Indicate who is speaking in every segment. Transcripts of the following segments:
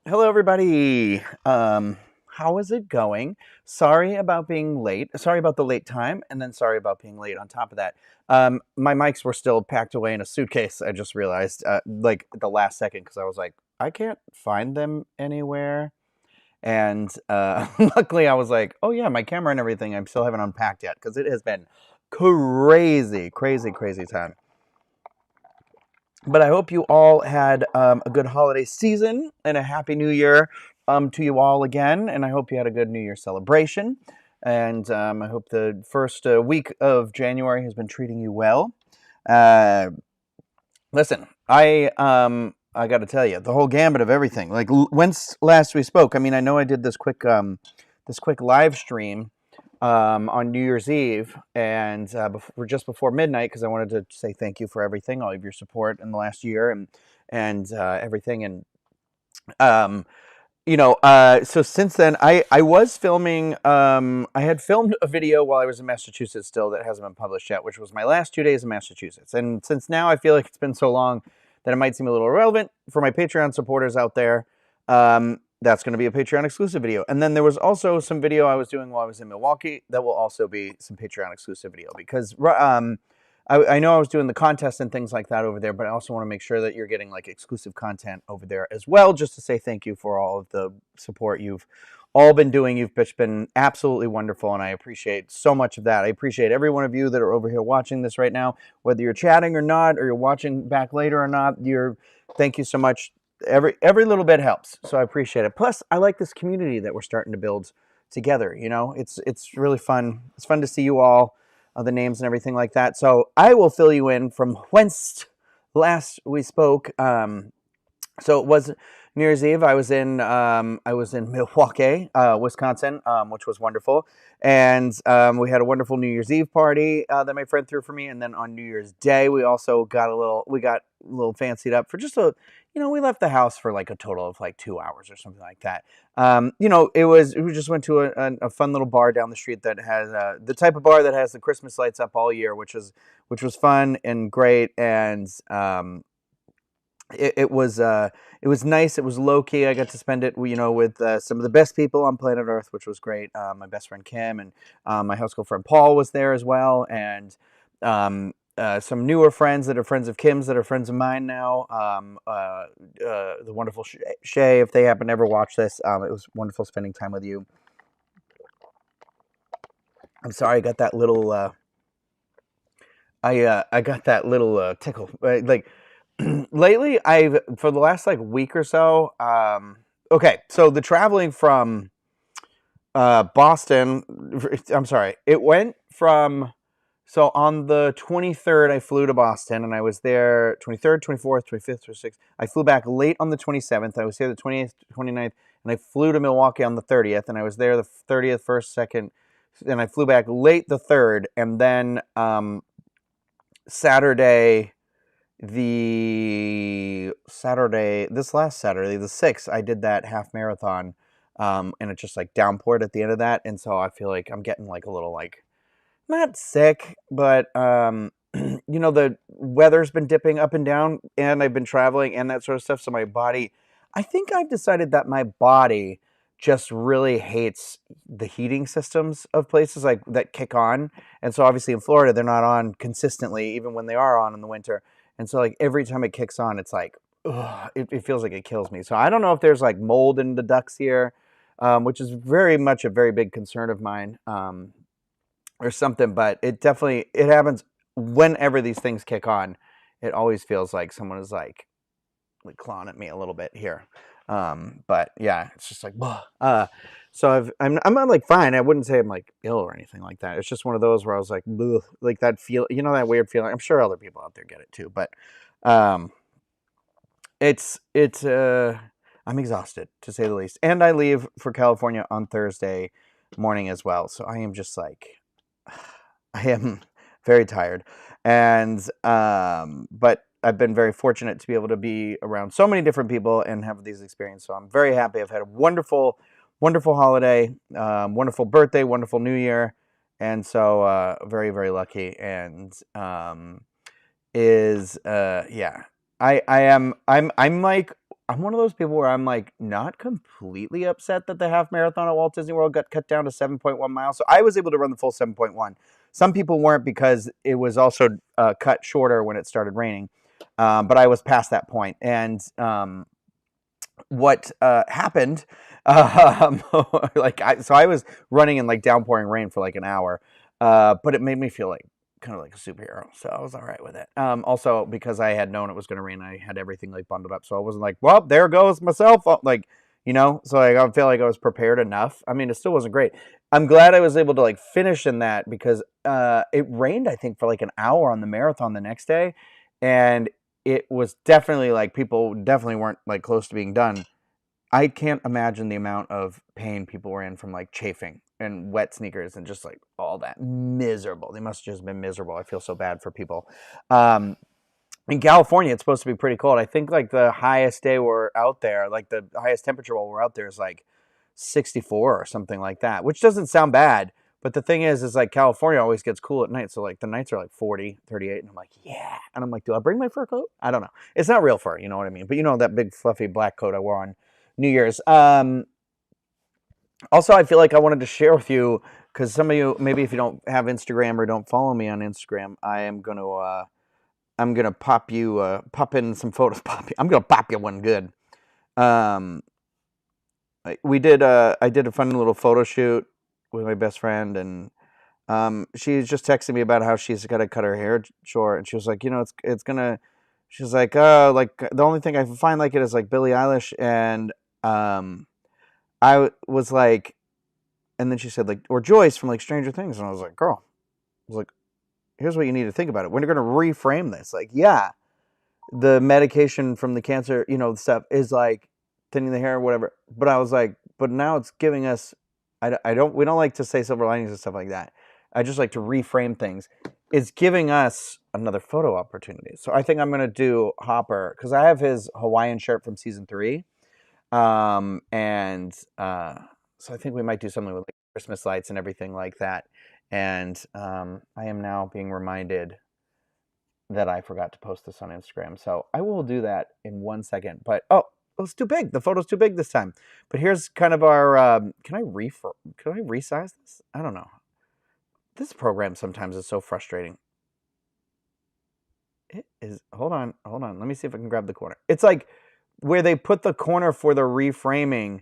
Speaker 1: Hello, everybody. How is it going? Sorry about being late. Sorry about the late time, and then sorry about being late on top of that. My mics were still packed away in a suitcase. I just realized, like the last second, because I was like, I can't find them anywhere. And luckily, I was like, oh yeah, my camera and everything. I still haven't unpacked yet because it has been crazy, crazy, crazy time. But I hope you all had a good holiday season and a happy new year to you all again. And I hope you had a good New Year celebration. And I hope the first week of January has been treating you well. Uh, Listen, I got to tell you the whole gambit of everything. Like when's last we spoke? I mean, I know I did this quick live stream on New Year's Eve, and just before midnight, because I wanted to say thank you for everything, all of your support in the last year, and everything. And um, so since then, I was filming. I had filmed a video while I was in Massachusetts still that hasn't been published yet, which was my last 2 days in Massachusetts. And since now I feel like it's been so long that it might seem a little irrelevant for my Patreon supporters out there. That's going to be a Patreon exclusive video. And then there was also some video I was doing while I was in Milwaukee that will also be some Patreon exclusive video because I know I was doing the contest and things like that over there, but I also want to make sure that you're getting like exclusive content over there as well, just to say thank you for all of the support you've all been doing. You've been absolutely wonderful, and I appreciate so much of that. I appreciate every one of you that are over here watching this right now, whether you're chatting or not, or you're watching back later or not. Thank you so much. Every little bit helps, so I appreciate it. Plus, I like this community that we're starting to build together. It's really fun. It's fun to see you all, the names and everything like that. So I will fill you in from whence last we spoke. So it was New Year's Eve. I was in Milwaukee, Wisconsin, which was wonderful, and we had a wonderful New Year's Eve party that my friend threw for me. And then on New Year's Day, we also got a little fancied up for just we left the house for like a total of like 2 hours or something like that. We just went to a fun little bar down the street that has the type of bar that has the Christmas lights up all year, which was fun and great. And it was nice. It was low key. I got to spend it, with some of the best people on planet Earth, which was great. My best friend Kim and my high school friend Paul was there as well, and some newer friends that are friends of Kim's that are friends of mine now. The wonderful Shay, if they happen to ever watch this, it was wonderful spending time with you. I'm sorry, I got that little. I got that little tickle. Like lately, I've for the last like week or so. Okay, so the traveling from Boston. I'm sorry. It went from. So on the 23rd, I flew to Boston, and I was there 23rd, 24th, 25th, 26th. I flew back late on the 27th. I was here the 28th, 29th, and I flew to Milwaukee on the 30th, and I was there the 30th, 1st, 2nd, and I flew back late the 3rd, and then Saturday, this last Saturday, the 6th, I did that half marathon, and it just like downpoured at the end of that, and so I feel like I'm getting like a little like not sick, but the weather's been dipping up and down, and I've been traveling and that sort of stuff. So my body, I think I've decided that my body just really hates the heating systems of places like that kick on. And so obviously in Florida, they're not on consistently, even when they are on in the winter. And so like every time it kicks on, it's like, ugh, it feels like it kills me. So I don't know if there's like mold in the ducts here, which is very much a very big concern of mine. Or something, but it happens whenever these things kick on. It always feels like someone is like clawing at me a little bit here. But yeah, it's just like, so I'm not like fine. I wouldn't say I'm like ill or anything like that. It's just one of those where I was like, like that feel, that weird feeling. I'm sure other people out there get it too, but um, it's I'm exhausted to say the least, and I leave for California on Thursday morning as well. So I am just like. I am very tired, and but I've been very fortunate to be able to be around so many different people and have these experiences. So I'm very happy. I've had a wonderful, wonderful holiday, wonderful birthday, wonderful New Year, and so very, very lucky. And yeah, I'm like I'm one of those people where I'm like not completely upset that the half marathon at Walt Disney World got cut down to 7.1 miles. So I was able to run the full 7.1. Some people weren't because it was also cut shorter when it started raining. But I was past that point. And what happened, so I was running in like downpouring rain for like an hour, but it made me feel like kind of like a superhero, so I was all right with it. Also because I had known it was going to rain, I had everything like bundled up, so I wasn't like, well, there goes my cell phone, like, so like, I feel like I was prepared enough. I mean, it still wasn't great. I'm glad I was able to like finish in that because it rained, I think, for like an hour on the marathon the next day, and it was definitely like people definitely weren't like close to being done. I can't imagine the amount of pain people were in from like chafing and wet sneakers and just like all that miserable. They must have just been miserable. I feel so bad for people. Um, in California, it's supposed to be pretty cold. I think like the highest day we're out there, like the highest temperature while we're out there is like 64 or something like that, which doesn't sound bad. But the thing is like California always gets cool at night. So like the nights are like 40, 38. And I'm like, yeah. And I'm like, do I bring my fur coat? I don't know. It's not real fur. You know what I mean? But that big fluffy black coat I wore on New Year's. Also, I feel like I wanted to share with you, because some of you, maybe if you don't have Instagram or don't follow me on Instagram, I'm gonna pop in some photos. I'm gonna pop you one good. Um, I did a fun little photo shoot with my best friend, and she's just texting me about how she's got to cut her hair short, and she was like, it's gonna. She's like, like the only thing I find like it is like Billie Eilish, and I was like, and then she said like, or Joyce from like Stranger Things, and I was like, girl, I was like, here's what you need to think about it. We're gonna reframe this. Like, yeah, the medication from the cancer, stuff is like thinning the hair or whatever. But I was like, but now it's giving us, we don't like to say silver linings and stuff like that. I just like to reframe things. It's giving us another photo opportunity. So I think I'm going to do Hopper, because I have his Hawaiian shirt from season 3. So I think we might do something with like Christmas lights and everything like that. And I am now being reminded that I forgot to post this on Instagram. So I will do that in 1 second. But it's too big. The photo's too big this time. But here's kind of our. Can I resize this? I don't know. This program sometimes is so frustrating. It is. Hold on. Let me see if I can grab the corner. It's like where they put the corner for the reframing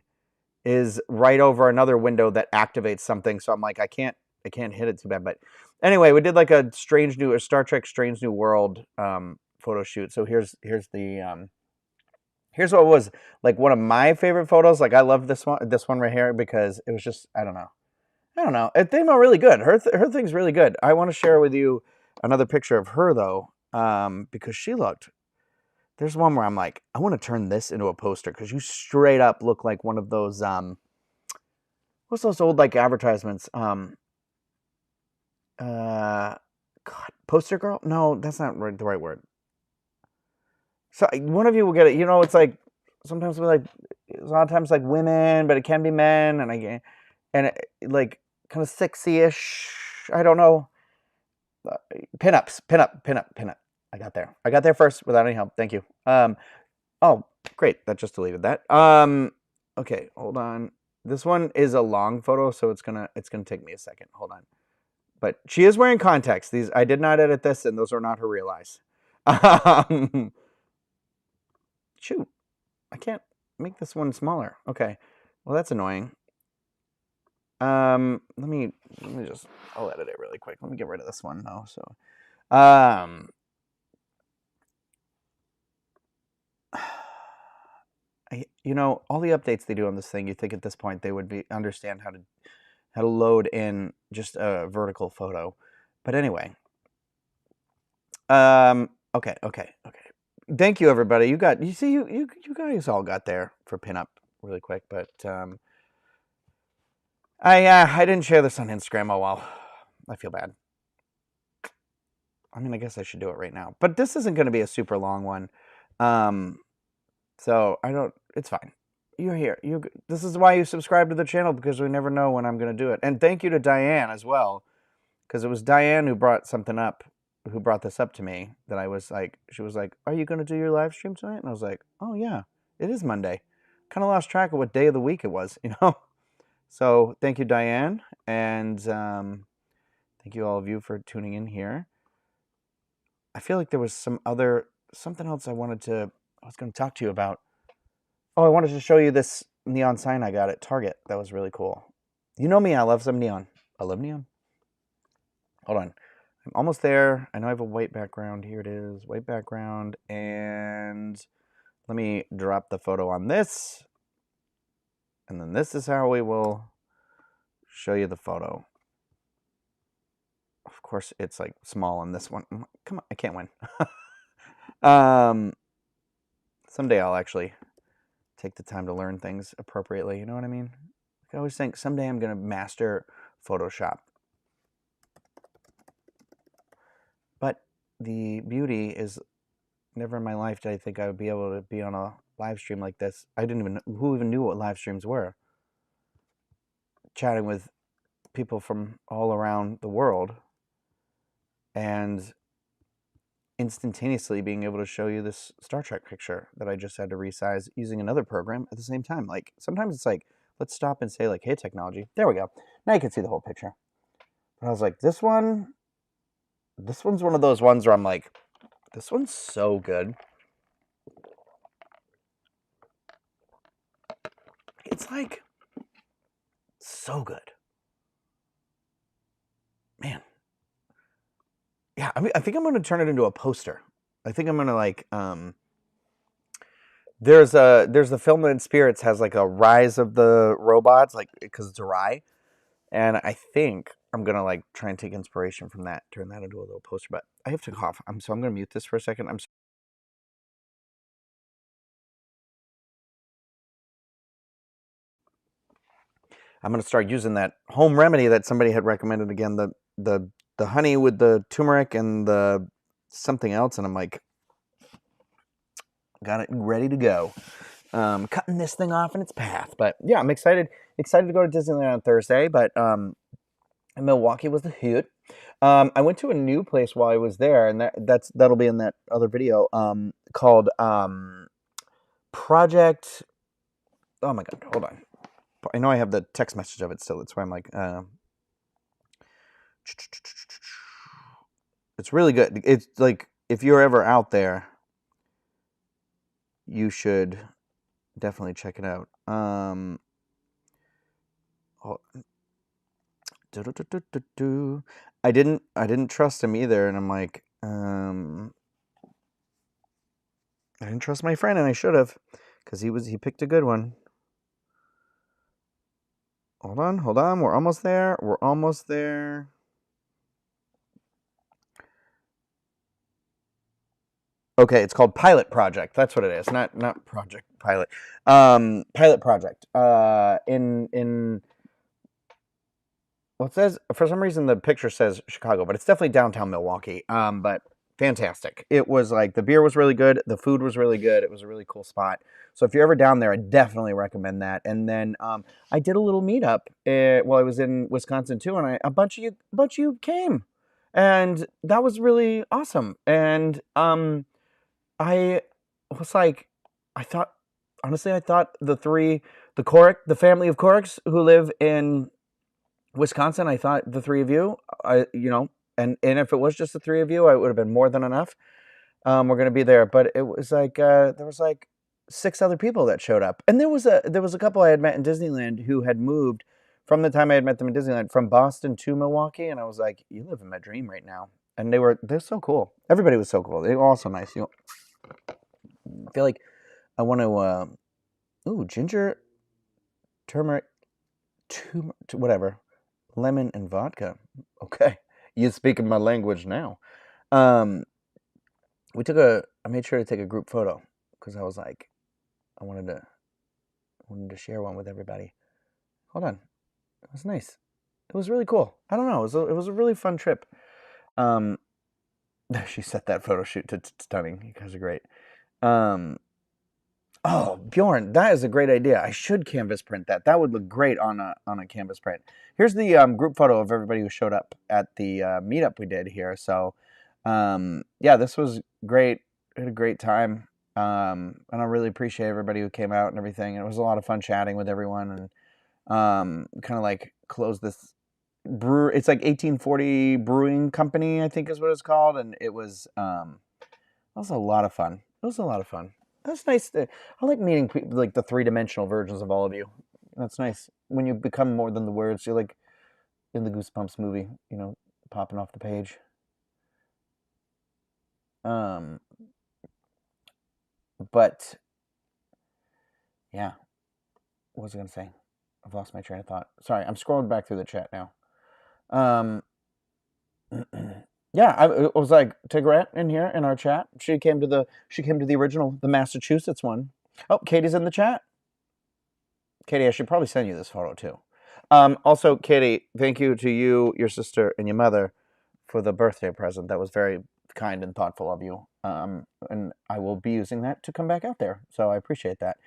Speaker 1: is right over another window that activates something. So I'm like, I can't hit it too bad. But anyway, we did like a Star Trek Strange New World photo shoot. So here's what was like one of my favorite photos. Like I love this one right here, because it was just, I don't know. It came out really good. Her thing's really good. I want to share with you another picture of her though, because she looked. There's one where I'm like, I want to turn this into a poster, because you straight up look like one of those what's those old like advertisements? God, poster girl? No, that's not the right word. So one of you will get it. It's like sometimes we like, a lot of times like women, but it can be men, and it, like kind of sexy-ish. I don't know. Pinups. I got there first without any help. Thank you. Oh, great. That just deleted that. Okay, hold on. This one is a long photo, so it's gonna take me a second. Hold on. But she is wearing contacts. These, I did not edit this, and those are not her real eyes. Shoot, I can't make this one smaller. Okay, well that's annoying. Let me just, I'll edit it really quick. Let me get rid of this one though. So, all the updates they do on this thing, you think at this point they would understand how to load in just a vertical photo. But anyway, okay. Thank you, everybody. You guys all got there for pinup really quick, but I didn't share this on Instagram. Oh well, I feel bad. I mean, I guess I should do it right now, but this isn't going to be a super long one. So it's fine. You're here. This is why you subscribe to the channel, because we never know when I'm going to do it. And thank you to Diane as well, because it was Diane who brought this up to me, that I was like, she was like, are you going to do your live stream tonight? And I was like, oh yeah. It is Monday. Kind of lost track of what day of the week it was, you know? So thank you, Diane, and thank you all of you for tuning in here. I feel like there was something else I was going to talk to you about. Oh, I wanted to show you this neon sign I got at Target. That was really cool. You know me, I love some neon. I love neon. Hold on. I'm almost there. I know I have a white background. Here it is. White background. And let me drop the photo on this. And then this is how we will show you the photo. Of course, it's like small in this one. Come on, I can't win. Someday I'll actually take the time to learn things appropriately. You know what I mean? I always think someday I'm going to master Photoshop. But the beauty is, never in my life did I think I would be able to be on a live stream like this. I didn't even know, who even knew what live streams were. Chatting with people from all around the world and instantaneously being able to show you this Star Trek picture that I just had to resize using another program at the same time. Like, sometimes it's like, let's stop and say like, hey, technology, there we go. Now you can see the whole picture. But I was like, this one's one of those ones where I'm like, this one's so good. It's like, so good. Man. Yeah, I mean, I think I'm going to turn it into a poster. I think I'm going to like, there's the film that in Spirits has like a Rise of the Robots, like, because it's a rye. And I think I'm going to like try and take inspiration from that, turn that into a little poster. But I have to cough. So I'm going to mute this for a second. I'm going to start using that home remedy that somebody had recommended again, the honey with the turmeric and the something else. And I'm like, got it ready to go. Cutting this thing off in its path. But yeah, I'm excited to go to Disneyland on Thursday. But Milwaukee was the hoot. I went to a new place while I was there, and that'll be in that other video. Called Project. Oh my god, hold on. I know I have the text message of it still. That's why I'm like, it's really good. It's like, if you're ever out there, you should definitely check it out. I didn't trust him either, and I'm like, I didn't trust my friend, and I should have, because he picked a good one. Hold on, we're almost there. Okay, it's called Pilot Project. That's what it is. Not Project Pilot. Pilot Project. In well, it says, for some reason the picture says Chicago, but it's definitely downtown Milwaukee. But fantastic. It was like, the beer was really good, the food was really good. It was a really cool spot. So if you're ever down there, I definitely recommend that. And then I did a little meetup while I was in Wisconsin too, and a bunch of you came, and that was really awesome. And I was like, I thought the family of Corks who live in Wisconsin, I thought the three of you, and if it was just the three of you, it would have been more than enough. We're going to be there, but it was like, there was like 6 other people that showed up. And there was a couple I had met in Disneyland who had moved from the time I had met them in Disneyland from Boston to Milwaukee. And I was like, you live in my dream right now. And they're so cool. Everybody was so cool. They were all so nice. I feel like I want to, ginger, turmeric, whatever, lemon and vodka. Okay. You're speaking my language now. I made sure to take a group photo because I was like, I wanted to share one with everybody. Hold on. It was nice. It was really cool. I don't know. It was a really fun trip. She set that photo shoot to stunning. You guys are great. Oh, Bjorn, that is a great idea. I should canvas print that. That would look great on a canvas print. Here's the group photo of everybody who showed up at the meetup we did here. So, yeah, this was great. We had a great time. And I really appreciate everybody who came out and everything. And it was a lot of fun chatting with everyone, and kind of like close this brew. It's like 1840 Brewing Company, I think is what it's called, and that was a lot of fun. It was a lot of fun. That's nice. I like meeting people, like the three-dimensional versions of all of you. That's nice when you become more than the words. You're like in the Goosebumps movie, popping off the page. Um, but yeah, what was I gonna say? I've lost my train of thought. Sorry, I'm scrolling back through the chat now. Um, yeah, it was like Tigret in here in our chat. She came to the original, the Massachusetts one. Oh, Katie's in the chat. Katie, I should probably send you this photo too. Also, Katie, thank you to you, your sister, and your mother for the birthday present. That was very kind and thoughtful of you. And I will be using that to come back out there. So I appreciate that.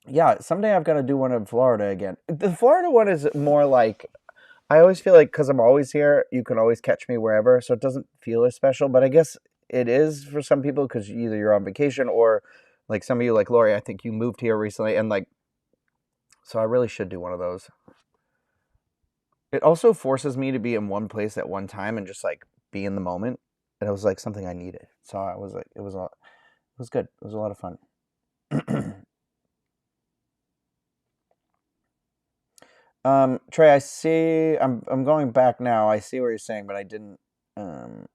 Speaker 1: Yeah, someday I've got to do one in Florida again. The Florida one is more like, I always feel like because I'm always here, you can always catch me wherever. So it doesn't feel as special. But I guess it is for some people because either you're on vacation or like some of you, like Lori, I think you moved here recently. And like, so I really should do one of those. It also forces me to be in one place at one time and just like be in the moment. And it was like something I needed. So I was like, it was good. It was a lot of fun. Trey, I see. I'm going back now. I see what you're saying, but I didn't. I'm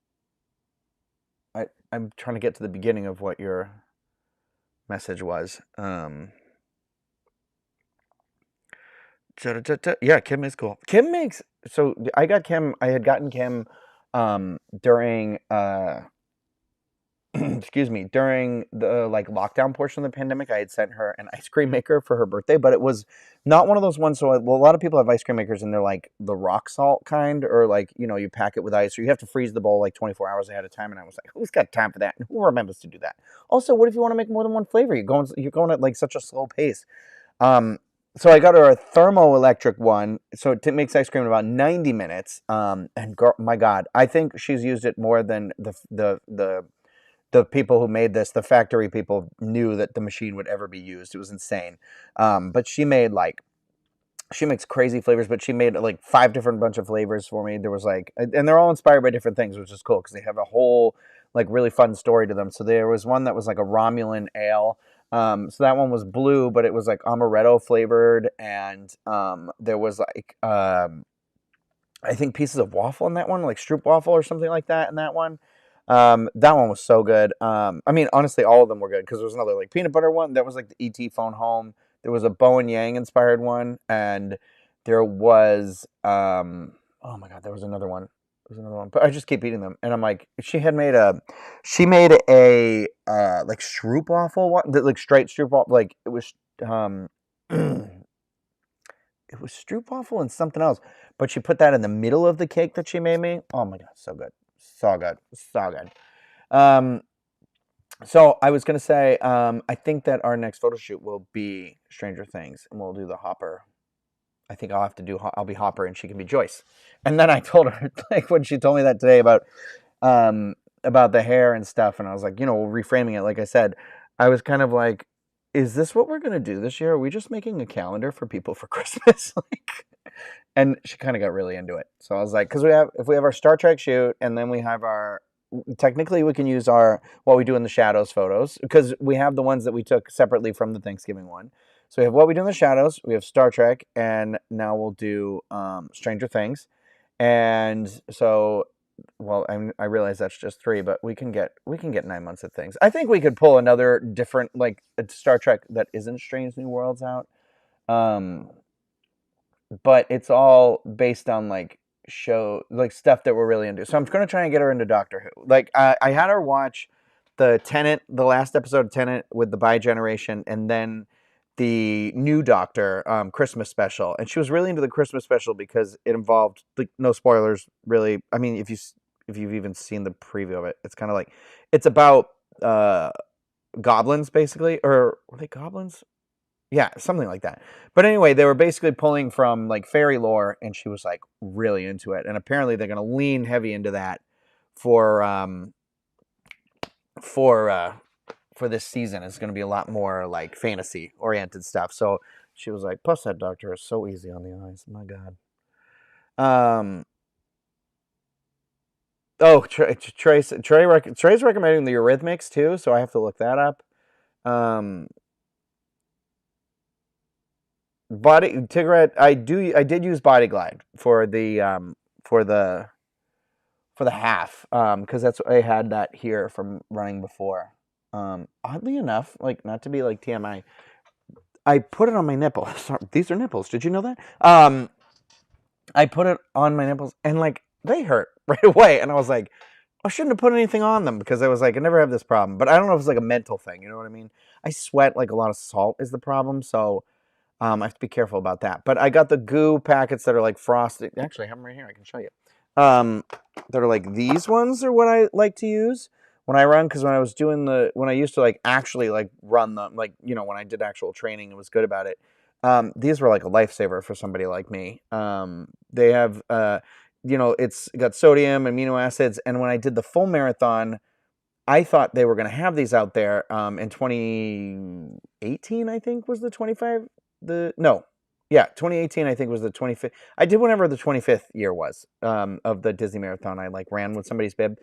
Speaker 1: trying to get to the beginning of what your message was. Yeah, Kim is cool. Kim makes so I got Kim. I had gotten Kim during excuse me, during the like lockdown portion of the pandemic. I had sent her an ice cream maker for her birthday, but it was not one of those ones. So a lot of people have ice cream makers and they're like the rock salt kind, or like, you pack it with ice, or you have to freeze the bowl like 24 hours ahead of time. And I was like, who's got time for that? And who remembers to do that? Also, what if you want to make more than one flavor? You're going at like such a slow pace. Um, so I got her a thermoelectric one, so it makes ice cream in about 90 minutes. And girl, my God, I think she's used it more than the people who made this, the factory people, knew that the machine would ever be used. It was insane. But she makes crazy flavors, but she made like 5 different bunch of flavors for me. There was like, and they're all inspired by different things, which is cool because they have a whole like really fun story to them. So there was one that was like a Romulan ale. So that one was blue, but it was like amaretto flavored, and there was like I think pieces of waffle in that one, like stroop waffle or something like that in that one. That one was so good. I mean, honestly, all of them were good because there was another like peanut butter one that was like the ET phone home. There was a Bo and Yang inspired one, and there was oh my God, there was another one. There was another one, but I just keep eating them, and I'm like, she made a like stroop waffle one, like straight stroop waffle, like it was it was stroopwafel and something else, but she put that in the middle of the cake that she made me. Oh my God, so good, so good, so good. Um, so I was gonna say, I think that our next photo shoot will be Stranger Things, and we'll do the Hopper. I think I'll be Hopper, and she can be Joyce. And then I told her, like when she told me that today about the hair and stuff, and I was like, reframing it. Like I said, I was kind of like, is this what we're gonna do this year? Are we just making a calendar for people for Christmas? Like, and she kind of got really into it. So I was like, because if we have our Star Trek shoot, and then we have technically we can use our what we do in the shadows photos, because we have the ones that we took separately from the Thanksgiving one. So we have what we do in the shadows, we have Star Trek, and now we'll do Stranger Things. And so, well, I realize that's just 3, but we can get 9 months of things. I think we could pull another different like a Star Trek that isn't Strange New Worlds out. But it's all based on like stuff that we're really into. So I'm going to try and get her into Doctor Who. Like I had her watch the last episode of Tenet with the Bi-Generation, and then the new Doctor Christmas special, and she was really into the Christmas special because it involved, like, no spoilers really. I mean, if you've even seen the preview of it, it's kind of like it's about goblins basically, or were they goblins? Yeah, something like that. But anyway, they were basically pulling from like fairy lore, and she was like really into it. And apparently, they're going to lean heavy into that for for this season is going to be a lot more like fantasy oriented stuff. So she was like, plus that doctor is so easy on the eyes. My God. Oh, Trey's recommending the Eurythmics too, so I have to look that up. Tigret, I did use Body Glide for the for the for the half, because that's I had that here from running before. Oddly enough, like not to be like TMI, I put it on my nipple. Sorry, these are nipples. Did you know that? I put it on my nipples and like they hurt right away, and I was like, I shouldn't have put anything on them because I was like, I never have this problem. But I don't know if it's like a mental thing. You know what I mean? I sweat like a lot of salt is the problem, so I have to be careful about that. But I got the goo packets that are like frosted. Actually, I have them right here. I can show you. That are like these ones are what I like to use when I run, because when I was doing when I used to like actually like run them, like, you know, when I did actual training and was good about it. These were like a lifesaver for somebody like me. They have, you know, it's got sodium, amino acids, and when I did the full marathon, I thought they were going to have these out there in 2018, I think was the 25. Yeah, 2018, I think was the 25th. I did whenever the 25th year was of the Disney Marathon. I like ran with somebody's bib.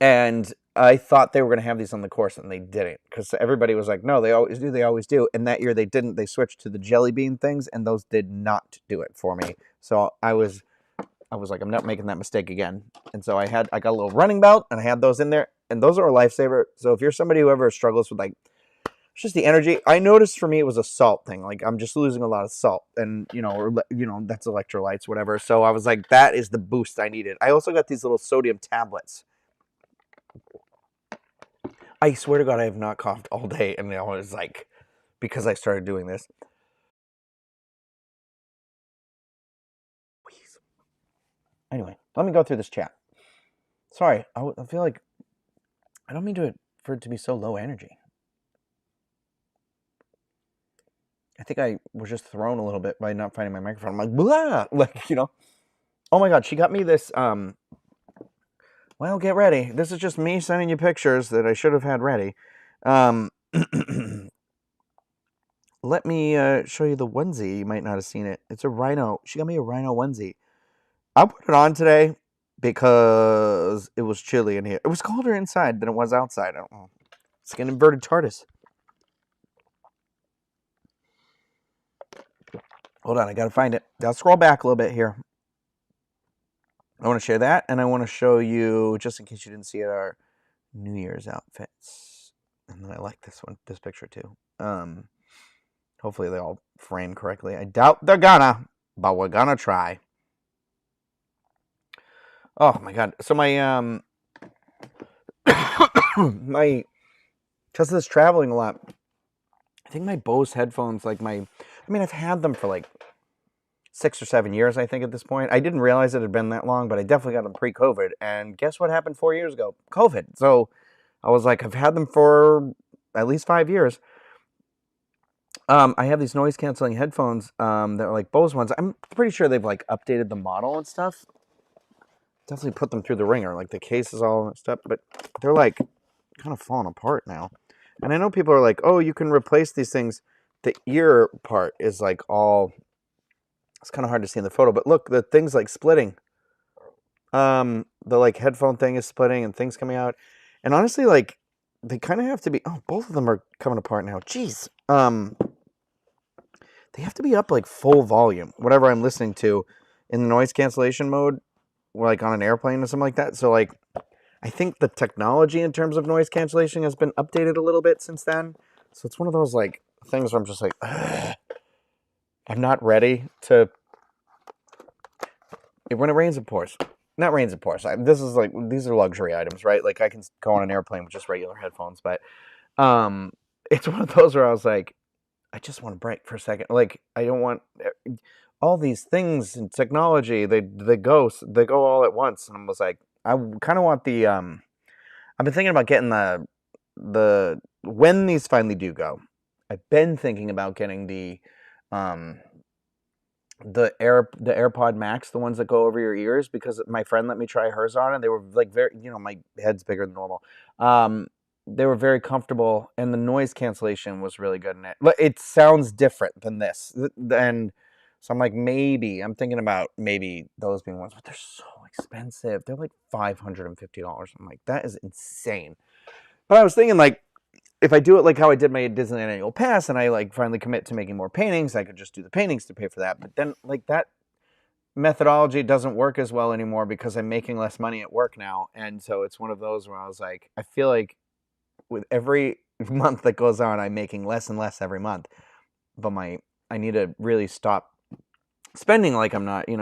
Speaker 1: And I thought they were going to have these on the course, and they didn't, because everybody was like, no, they always do, they always do. And that year they didn't. They switched to the jelly bean things, and those did not do it for me. So I was like, I'm not making that mistake again. And so I got a little running belt, and I had those in there, and those are a lifesaver. So if you're somebody who ever struggles with like, it's just the energy. I noticed for me it was a salt thing. Like I'm just losing a lot of salt, and that's electrolytes, whatever. So I was like, that is the boost I needed. I also got these little sodium tablets. I swear to God, I have not coughed all day, and I was like, because I started doing this. Anyway, let me go through this chat. Sorry, I feel like I don't mean for it to be so low energy. I think I was just thrown a little bit by not finding my microphone. I'm like, blah! Like, you know. Oh my God, she got me this, well, get ready. This is just me sending you pictures that I should have had ready. Let me show you the onesie. You might not have seen it. It's a Ryno. She got me a Ryno onesie. I put it on today because it was chilly in here. It was colder inside than it was outside. I don't know. It's like an inverted TARDIS. Hold on, I gotta find it. I'll scroll back a little bit here. I want to share that, and I want to show you, just in case you didn't see it, our New Year's outfits. And then I like this picture too. Hopefully they all frame correctly. I doubt they're gonna, but we're gonna try. Oh my God. So my because of this traveling a lot, I think my Bose headphones, like I've had them for like 6 or 7 years, I think, at this point. I didn't realize it had been that long, but I definitely got them pre-COVID. And guess what happened 4 years ago? COVID. So I was like, I've had them for at least 5 years. I have these noise-canceling headphones that are like Bose ones. I'm pretty sure they've like updated the model and stuff. Definitely put them through the ringer. Like the case is all stuff, but they're like kind of falling apart now. And I know people are like, oh, you can replace these things. The ear part is like all... It's kind of hard to see in the photo, but look, the thing's like splitting. The like headphone thing is splitting and things coming out. And honestly, like they kind of have to be. Oh, both of them are coming apart now. Jeez. They have to be up like full volume, whatever I'm listening to, in the noise cancellation mode, or like on an airplane or something like that. So like, I think the technology in terms of noise cancellation has been updated a little bit since then. So it's one of those like things where I'm just like, ugh. I'm not ready to... When it rains, it pours. Not rains, it pours. This is like, these are luxury items, right? Like I can go on an airplane with just regular headphones, but it's one of those where I was like, I just want to break for a second. Like I don't want all these things in technology. They go all at once, and I was like, I kind of want the I've been thinking about getting the when these finally do go. I've been thinking about getting the the AirPod Max, the ones that go over your ears, because my friend let me try hers on, and they were like very, my head's bigger than normal. Um, they were very comfortable, and the noise cancellation was really good in it. But it sounds different than this, and so I'm like, maybe I'm thinking about maybe those being ones, but they're so expensive. They're like $550. I'm like, that is insane. But I was thinking, like, if I do it like how I did my Disneyland annual pass, and I like finally commit to making more paintings, I could just do the paintings to pay for that. But then, like, that methodology doesn't work as well anymore because I'm making less money at work now, and so it's one of those where I was like, I feel like with every month that goes on, I'm making less and less every month. But I need to really stop spending like I'm not, I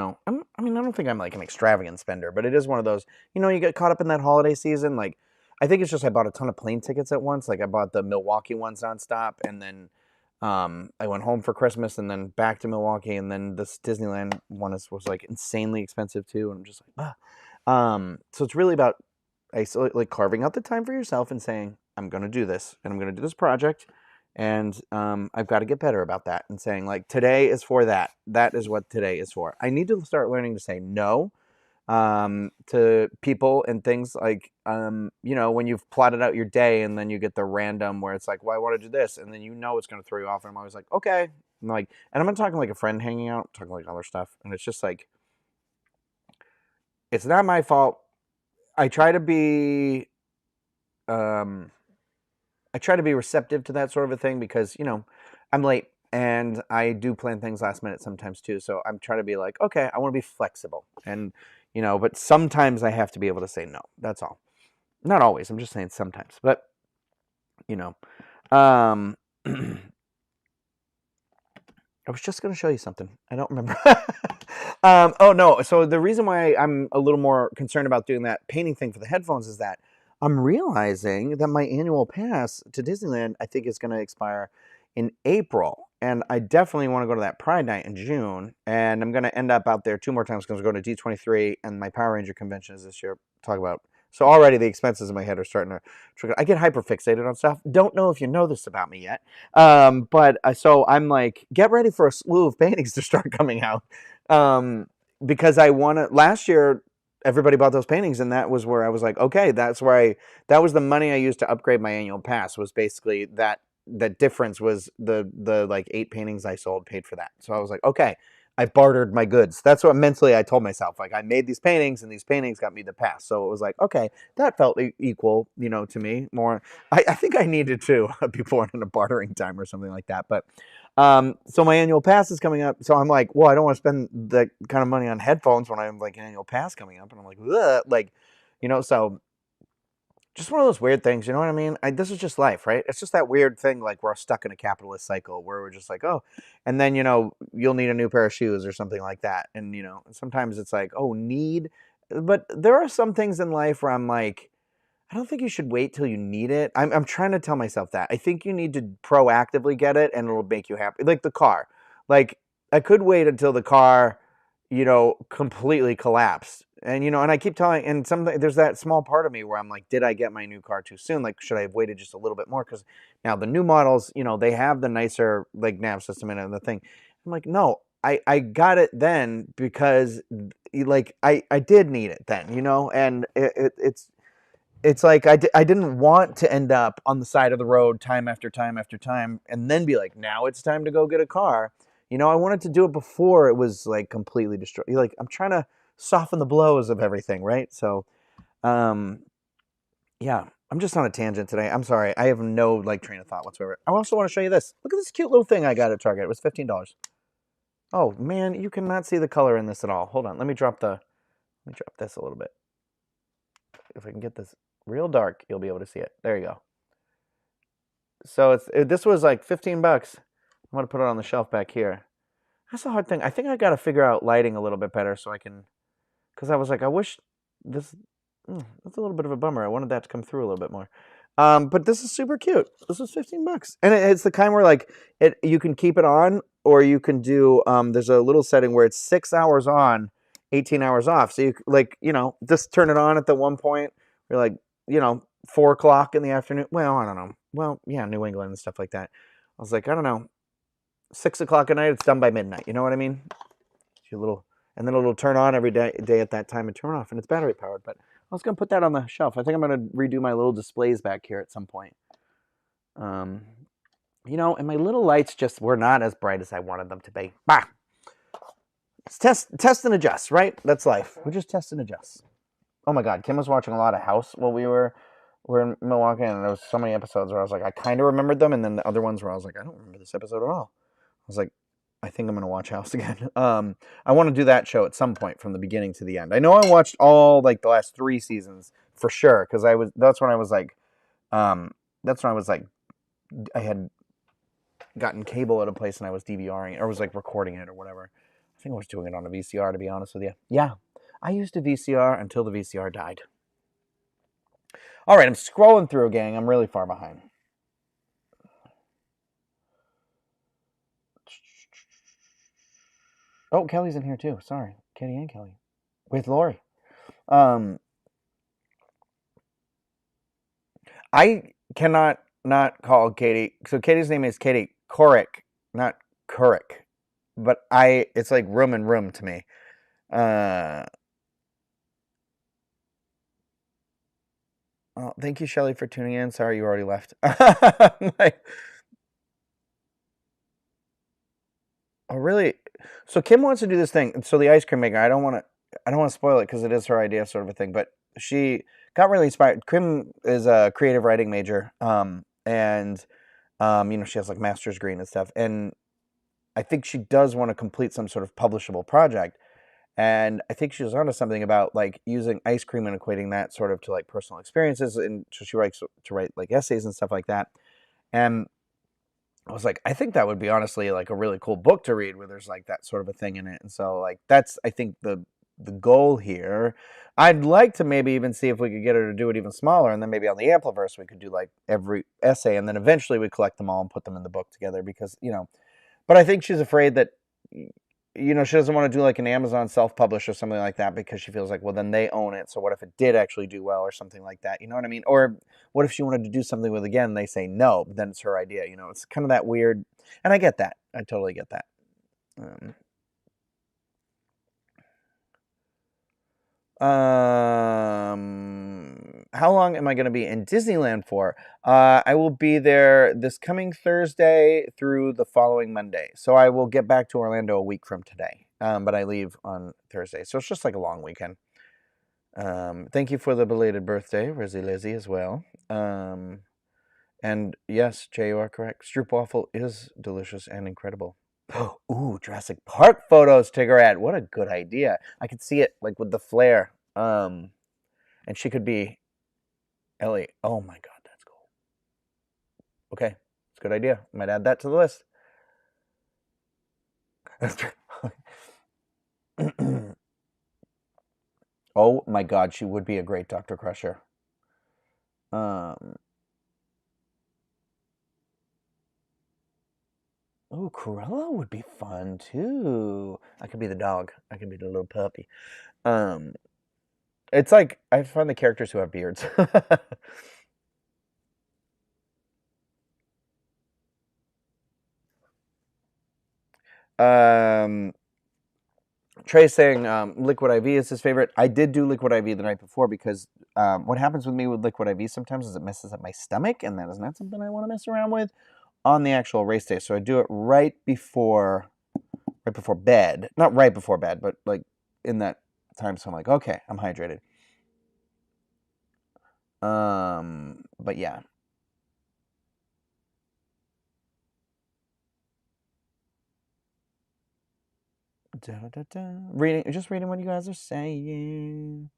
Speaker 1: mean, I don't think I'm like an extravagant spender, but it is one of those, you get caught up in that holiday season. Like, I think it's just I bought a ton of plane tickets at once. Like, I bought the Milwaukee ones nonstop, and then I went home for Christmas, and then back to Milwaukee, and then this Disneyland one was like insanely expensive too, and I'm just like, ah. So it's really about like carving out the time for yourself and saying, I'm going to do this, and I'm going to do this project, and I've got to get better about that, and saying, like, today is for that. That is what today is for. I need to start learning to say no to people and things, like, when you've plotted out your day and then you get the random where it's like, well, I want to do this. And then it's going to throw you off. And I'm always like, okay. I'm like, and I'm not talking like a friend hanging out, I'm talking like other stuff. And it's just like, it's not my fault. I try to be, receptive to that sort of a thing because, I'm late and I do plan things last minute sometimes too. So I'm trying to be like, okay, I want to be flexible, and, but sometimes I have to be able to say no. That's all. Not always. I'm just saying sometimes, but, um, I was just going to show you something. I don't remember. Oh, no. So the reason why I'm a little more concerned about doing that painting thing for the headphones is that I'm realizing that my annual pass to Disneyland, I think, is going to expire in April. And I definitely want to go to that Pride Night in June. And I'm going to end up out there 2 more times because we're going to D23, and my Power Ranger convention is this year. Talk about. So already the expenses in my head are starting to trigger. I get hyper fixated on stuff. Don't know if you know this about me yet. But so I'm like, get ready for a slew of paintings to start coming out. Because I want to, last year, everybody bought those paintings, and that was where I was like, okay, that was the money I used to upgrade my annual pass, was basically that difference was the like 8 paintings I sold paid for that. So I was like, okay, I bartered my goods. That's what mentally I told myself. Like, I made these paintings, and these paintings got me the pass. So it was like, okay, that felt equal, to me more. I think I needed to be born in a bartering time or something like that. But so my annual pass is coming up. So I'm like, well, I don't want to spend that kind of money on headphones when I have like an annual pass coming up. And I'm like, ugh, like, so just one of those weird things, you know what I mean? This is just life, right? It's just that weird thing, like, we're stuck in a capitalist cycle where we're just like, oh, and then, you'll need a new pair of shoes or something like that. And, sometimes it's like, oh, need. But there are some things in life where I'm like, I don't think you should wait till you need it. I'm trying to tell myself that. I think you need to proactively get it, and it'll make you happy. Like the car. Like, I could wait until the car, completely collapsed. And, and I keep telling, and there's that small part of me where I'm like, did I get my new car too soon? Like, should I have waited just a little bit more? Because now the new models, they have the nicer, like, nav system in it and the thing. I'm like, no, I got it then because, like, I did need it then, and it's like I didn't want to end up on the side of the road time after time after time and then be like, now it's time to go get a car. I wanted to do it before it was like completely destroyed. Like, I'm trying to soften the blows of everything, right? So, um, yeah, I'm just on a tangent today. I'm sorry. I have no like train of thought whatsoever. I also want to show you this. Look at this cute little thing I got at Target. It was $15. Oh man, you cannot see the color in this at all. Hold on. Let me drop this a little bit. If I can get this real dark, you'll be able to see it. There you go. So this was like $15. I'm gonna put it on the shelf back here. That's the hard thing. I think I got to figure out lighting a little bit better so I can, because I was like, I wish this. That's a little bit of a bummer. I wanted that to come through a little bit more. But this is super cute. This was $15, and it's the kind where like you can keep it on, or you can do. There's a little setting where it's 6 hours on, 18 hours off. So you like just turn it on at the one point. You're like 4 o'clock in the afternoon. Well, I don't know. Well, yeah, New England and stuff like that. I was like, I don't know. 6 o'clock at night. It's done by midnight. You know what I mean? do a little, and then it'll turn on every day at that time and turn off, and it's battery powered. But I was gonna put that on the shelf. I think I'm gonna redo my little displays back here at some point. You know, and my little lights just were not as bright as I wanted them to be. Bah! It's test and adjust, right? That's life. We just test and adjust. Oh my God, Kim was watching a lot of House while we were in Milwaukee, and there was so many episodes where I was like, I kind of remembered them, and then the other ones where I was like, I don't remember this episode at all. I was like, I think I'm gonna watch House again. I want to do that show at some point from the beginning to the end. I know I watched all like the last 3 seasons for sure because that's when I was like, I had gotten cable at a place and I was DVRing or was like recording it or whatever. I think I was doing it on a VCR, to be honest with you. Yeah, I used a VCR until the VCR died. All right, I'm scrolling through, gang. I'm really far behind. Oh, Kelly's in here too. Sorry, Katie and Kelly with Lori. I cannot not call Katie. So Katie's name is Katie Couric, not Couric, but it's like room and room to me. Oh, thank you, Shelly, for tuning in. Sorry, you already left. Oh, really? So Kim wants to do this thing. So the ice cream maker. I don't want to spoil it because it is her idea, sort of a thing. But she got really inspired. Kim is a creative writing major, and you know, she has like master's degree and stuff. And I think she does want to complete some sort of publishable project. And I think she was onto something about like using ice cream and equating that sort of to like personal experiences. And so she likes to write like essays and stuff like that. And I was like, I think that would be honestly like a really cool book to read where there's like that sort of a thing in it. And so like that's I think the goal here. I'd like to maybe even see if we could get her to do it even smaller, and then maybe on the Ampliverse we could do like every essay, and then eventually we collect them all and put them in the book together because, you know, but I think she's afraid that, you know, she doesn't want to do like an Amazon self-publish or something like that because she feels like, well, then they own it. So what if it did actually do well or something like that? You know what I mean? Or what if she wanted to do something with, again, they say no, but then it's her idea. You know, it's kind of that weird. And I get that. I totally get that. How long am I going to be in Disneyland for? I will be there this coming Thursday through the following Monday. So I will get back to Orlando a week from today. But I leave on Thursday. So it's just like a long weekend. Thank you for the belated birthday, Rizzy Lizzie, as well. And yes, Jay, you are correct. Stroopwafel is delicious and incredible. Ooh, Jurassic Park photos, Tiggerad. What a good idea. I could see it like with the flare. And she could be Ellie. Oh my God, that's cool. Okay, it's a good idea. I might add that to the list. Oh my God, she would be a great Dr. Crusher. Oh, Cruella would be fun too. I could be the dog. I could be the little puppy. It's like I find the characters who have beards. Trey's saying Liquid IV is his favorite. I did do Liquid IV the night before because what happens with me with Liquid IV sometimes is it messes up my stomach, and that is not something I want to mess around with on the actual race day. So I do it right before bed. Not right before bed, but like in that time. So I'm like, okay, I'm hydrated. But yeah. Just reading what you guys are saying.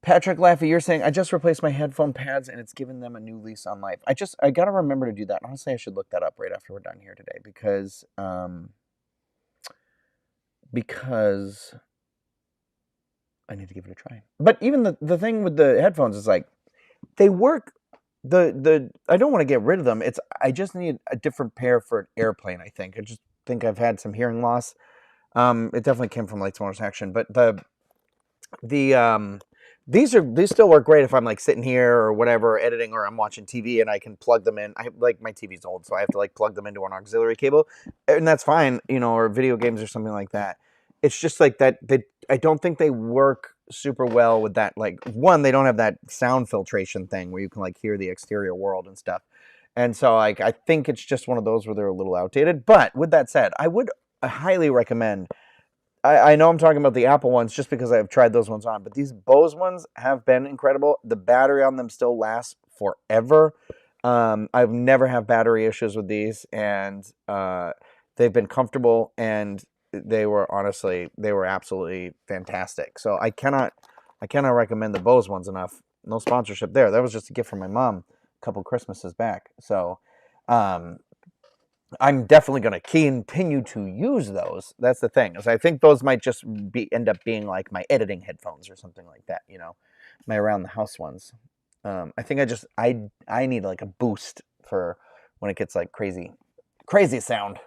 Speaker 1: Patrick Laffey, you're saying, I just replaced my headphone pads and it's given them a new lease on life. I got to remember to do that. Honestly, I should look that up right after we're done here today because I need to give it a try. But even the thing with the headphones is like, they work. I don't want to get rid of them. I just need a different pair for an airplane, I think. I just think I've had some hearing loss. It definitely came from Lights Motors Action, but the These still work great if I'm like sitting here or whatever editing or I'm watching TV and I can plug them in. I like my TV's old, so I have to like plug them into an auxiliary cable, and that's fine, you know, or video games or something like that. It's just like that. I don't think they work super well with that. Like one, they don't have that sound filtration thing where you can like hear the exterior world and stuff. And so like I think it's just one of those where they're a little outdated. But with that said, I would highly recommend. I know I'm talking about the Apple ones just because I've tried those ones on, but these Bose ones have been incredible. The battery on them still lasts forever. I've never had battery issues with these, and they've been comfortable, and they were absolutely fantastic. So I cannot recommend the Bose ones enough. No sponsorship there. That was just a gift from my mom a couple Christmases back. So um, I'm definitely going to continue to use those. That's the thing. Is I think those might just end up being like my editing headphones or something like that. You know, my around the house ones. I think I need like a boost for when it gets like crazy sound.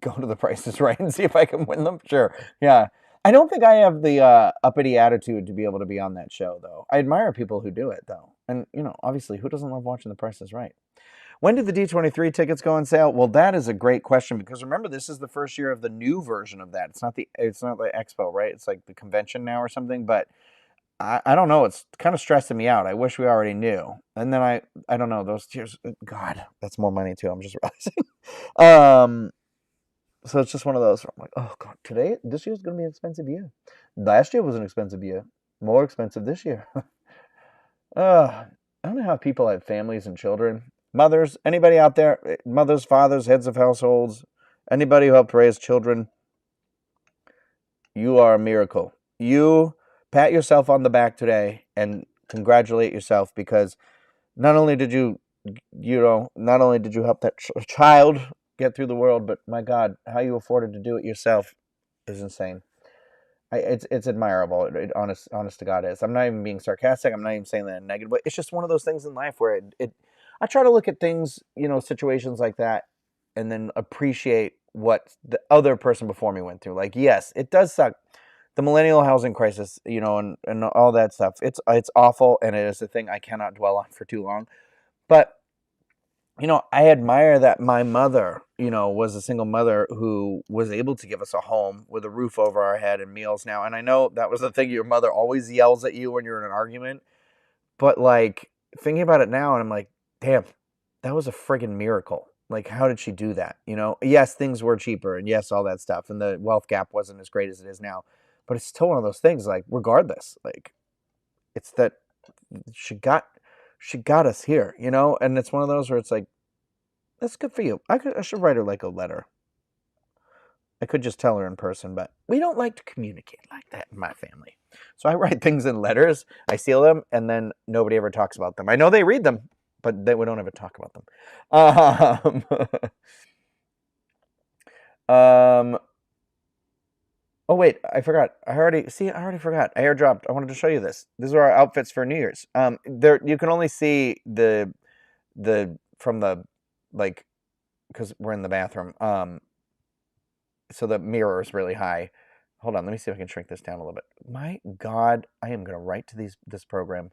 Speaker 1: Go to the prices right and see if I can win them. Sure. Yeah. I don't think I have the uppity attitude to be able to be on that show, though. I admire people who do it, though. And, you know, obviously, who doesn't love watching the prices right? When did the D23 tickets go on sale? Well, that is a great question because remember, this is the first year of the new version of that. It's not the expo, right? It's like the convention now or something. But I don't know. It's kind of stressing me out. I wish we already knew. And then I don't know. Those tiers, God, that's more money too. I'm just realizing. So it's just one of those. I'm like, oh god, this year's gonna be an expensive year. Last year was an expensive year. More expensive this year. I don't know how people have families and children. Mothers, anybody out there? Mothers, fathers, heads of households, anybody who helped raise children, you are a miracle. You pat yourself on the back today and congratulate yourself because not only did not only did you help that child get through the world, but my God, how you afforded to do it yourself is insane. It's admirable. Honest to God is. I'm not even being sarcastic. I'm not even saying that in a negative way. It's just one of those things in life where I try to look at things, you know, situations like that, and then appreciate what the other person before me went through. Like, yes, it does suck. The millennial housing crisis, you know, and all that stuff. It's awful, and it is a thing I cannot dwell on for too long. But you know, I admire that my mother, you know, was a single mother who was able to give us a home with a roof over our head and meals now. And I know that was the thing, your mother always yells at you when you're in an argument. But like thinking about it now, and I'm like, damn, that was a friggin' miracle. Like, how did she do that? You know, yes, things were cheaper and yes, all that stuff. And the wealth gap wasn't as great as it is now. But it's still one of those things, like, regardless, like, it's that she got she got us here, you know? And it's one of those where it's like, that's good for you. I should write her like a letter. I could just tell her in person, but we don't like to communicate like that in my family. So I write things in letters, I seal them, and then nobody ever talks about them. I know they read them, but we don't ever talk about them. Um, oh wait, I forgot. I already forgot. I airdropped. I wanted to show you this. These are our outfits for New Year's. There you can only see the from the like because we're in the bathroom. So the mirror is really high. Hold on, let me see if I can shrink this down a little bit. My God, I am gonna write to this program,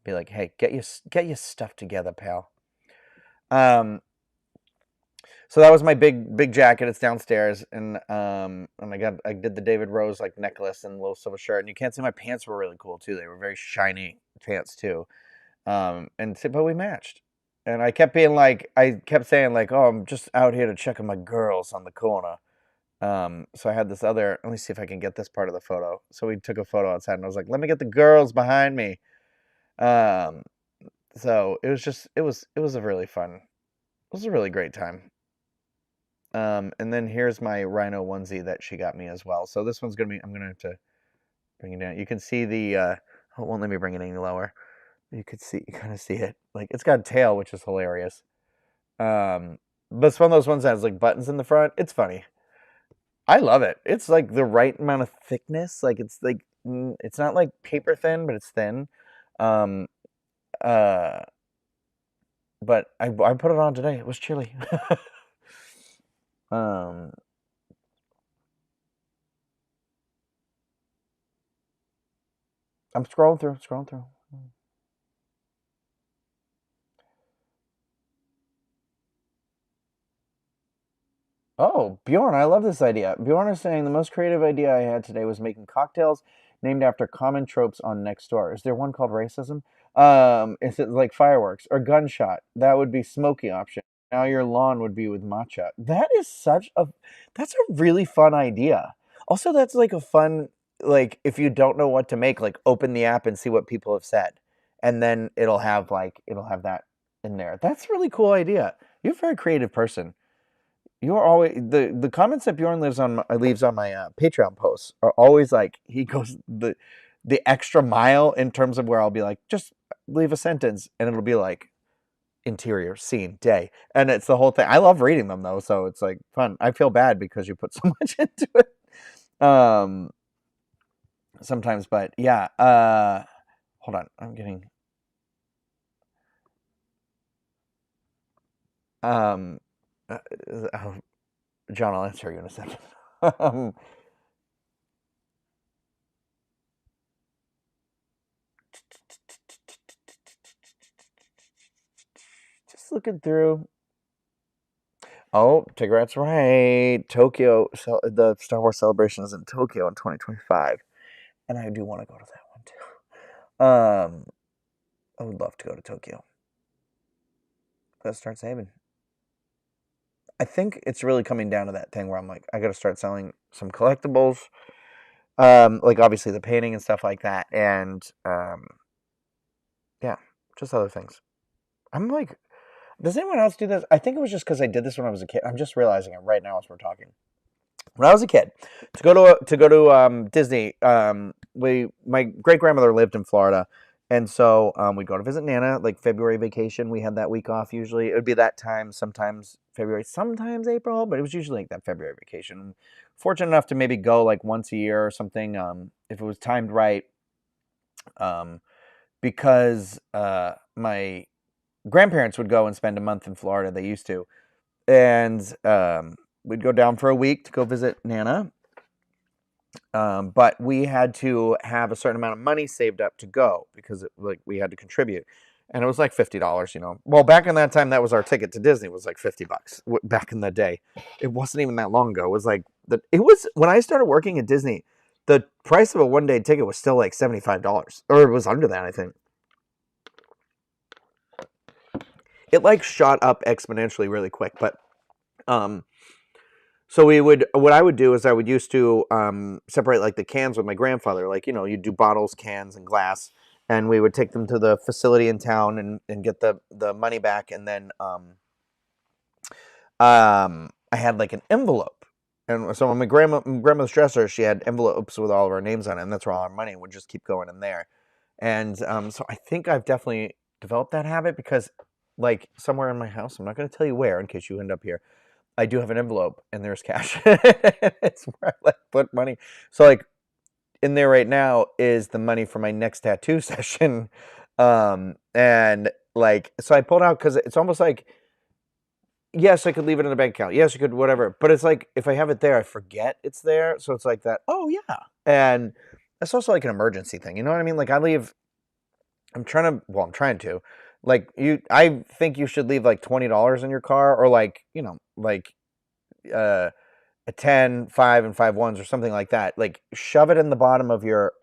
Speaker 1: be like, hey, get your stuff together, pal. So that was my big jacket. It's downstairs, and I did the David Rose like necklace and little silver shirt. And you can't see my pants were really cool too. They were very shiny pants too. But we matched. And I kept saying like, oh, I'm just out here to check on my girls on the corner. So I had this other, let me see if I can get this part of the photo. So we took a photo outside and I was like, let me get the girls behind me. Um, so it was a really fun, it was a really great time. And then here's my Ryno onesie that she got me as well. So this one's I'm gonna have to bring it down. You can see it won't let me bring it any lower. You kind of see it. Like it's got a tail, which is hilarious. But it's one of those ones that has like buttons in the front. It's funny. I love it. It's like the right amount of thickness. Like it's not like paper thin, but it's thin. Um, uh, but I put it on today. It was chilly. I'm scrolling through, scrolling through. Oh, Bjorn, I love this idea. Bjorn is saying the most creative idea I had today was making cocktails named after common tropes on Nextdoor. Is there one called racism? Is it like fireworks or gunshot? That would be smoky option. Now your lawn would be with matcha. That is that's a really fun idea. Also, that's like a fun, like if you don't know what to make, like open the app and see what people have said. And then it'll have that in there. That's a really cool idea. You're a very creative person. You're always the comments that Bjorn leaves on my Patreon posts are always like he goes the extra mile in terms of where I'll be like, just leave a sentence and it'll be like interior, scene, day. And it's the whole thing. I love reading them though, so it's like fun. I feel bad because you put so much into it. Sometimes, but yeah. Hold on. I'm getting um uh, John, I'll answer you in a second. um, just looking through. Oh, Tigrat's right. Tokyo, so the Star Wars celebration is in Tokyo in 2025, and I do want to go to that one too. I would love to go to Tokyo. Gotta start saving. I think it's really coming down to that thing where I'm like, I gotta start selling some collectibles, like obviously the painting and stuff like that, and yeah, just other things. I'm like, does anyone else do this? I think it was just because I did this when I was a kid. I'm just realizing it right now as we're talking. When I was a kid, to go to Disney, my great grandmother lived in Florida, and so we'd go to visit Nana. Like February vacation, we had that week off. Usually, it would be that time. Sometimes February, sometimes April, but it was usually like that February vacation. Fortunate enough to maybe go like once a year or something, if it was timed right, um, because my grandparents would go and spend a month in Florida. They used to, and we'd go down for a week to go visit Nana. But we had to have a certain amount of money saved up to go because like we had to contribute, and it was like $50. Well, back in that time, that was our ticket to Disney was like $50 back in the day. It wasn't even that long ago. It was like it was when I started working at Disney. The price of a 1 day ticket was still like $75, or it was under that, I think. It like shot up exponentially really quick, but um, so what I would do is I would used to separate like the cans with my grandfather. Like, you do bottles, cans, and glass. And we would take them to the facility in town and get the money back. And then I had like an envelope. And so on my grandmother's dresser, she had envelopes with all of our names on it. And that's where all our money would just keep going in there. And so I think I've definitely developed that habit because like somewhere in my house, I'm not going to tell you where in case you end up here, I do have an envelope and there's cash. It's where I like put money. So like in there right now is the money for my next tattoo session. And like so I pulled out because it's almost like yes, I could leave it in a bank account. Yes, you could whatever. But it's like if I have it there, I forget it's there. So it's like that, oh yeah. And it's also like an emergency thing. You know what I mean? Like I'm trying to. Like I think you should leave like $20 in your car or like, like uh a 10, 5, and 5 ones or something like that. Like shove it in the bottom of your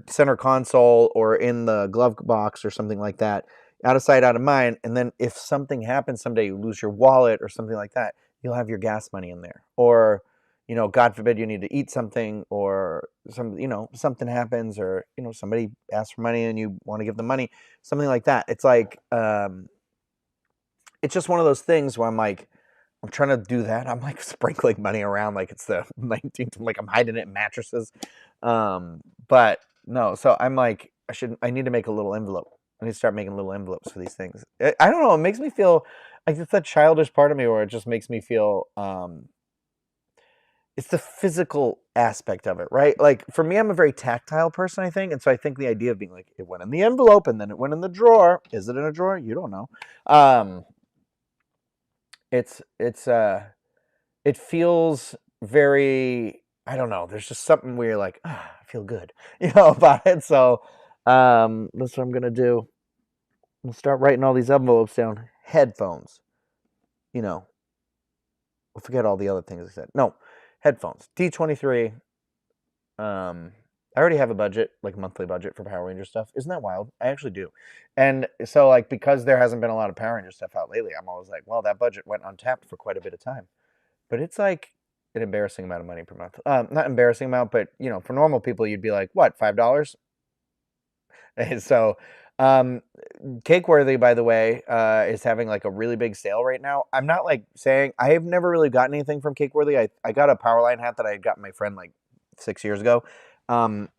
Speaker 1: center console or in the glove box or something like that. Out of sight, out of mind. And then if something happens someday, you lose your wallet or something like that, you'll have your gas money in there. Or, God forbid you need to eat something or something happens or, somebody asks for money and you want to give them money, something like that. It's like, it's just one of those things where I'm trying to do that. I'm like sprinkling money around like it's the 19th. Like I'm hiding it in mattresses. But no, so I'm like, I need to make a little envelope. I need to start making little envelopes for these things. I don't know. It makes me feel like it's that childish part of me where it just makes me feel, it's the physical aspect of it, right? Like for me, I'm a very tactile person, I think. And so I think the idea of being like, it went in the envelope and then it went in the drawer. Is it in a drawer? You don't know. It's it feels very I don't know. There's just something where you're like, I feel good, about it. So that's what I'm gonna do. I'll start writing all these envelopes down. Headphones, you know. I'll forget all the other things I said. No, headphones. D23. I already have a budget, like monthly budget for Power Ranger stuff. Isn't that wild? I actually do. And so, like, because there hasn't been a lot of Power Ranger stuff out lately, I'm always like, well, that budget went untapped for quite a bit of time. But it's like an embarrassing amount of money per month. Not embarrassing amount, but for normal people, you'd be like, what, $5? And so, um, Cakeworthy, by the way, is having like a really big sale right now. I'm not like saying I have never really gotten anything from Cakeworthy. I got a Powerline hat that I had gotten my friend like 6 years ago. Um,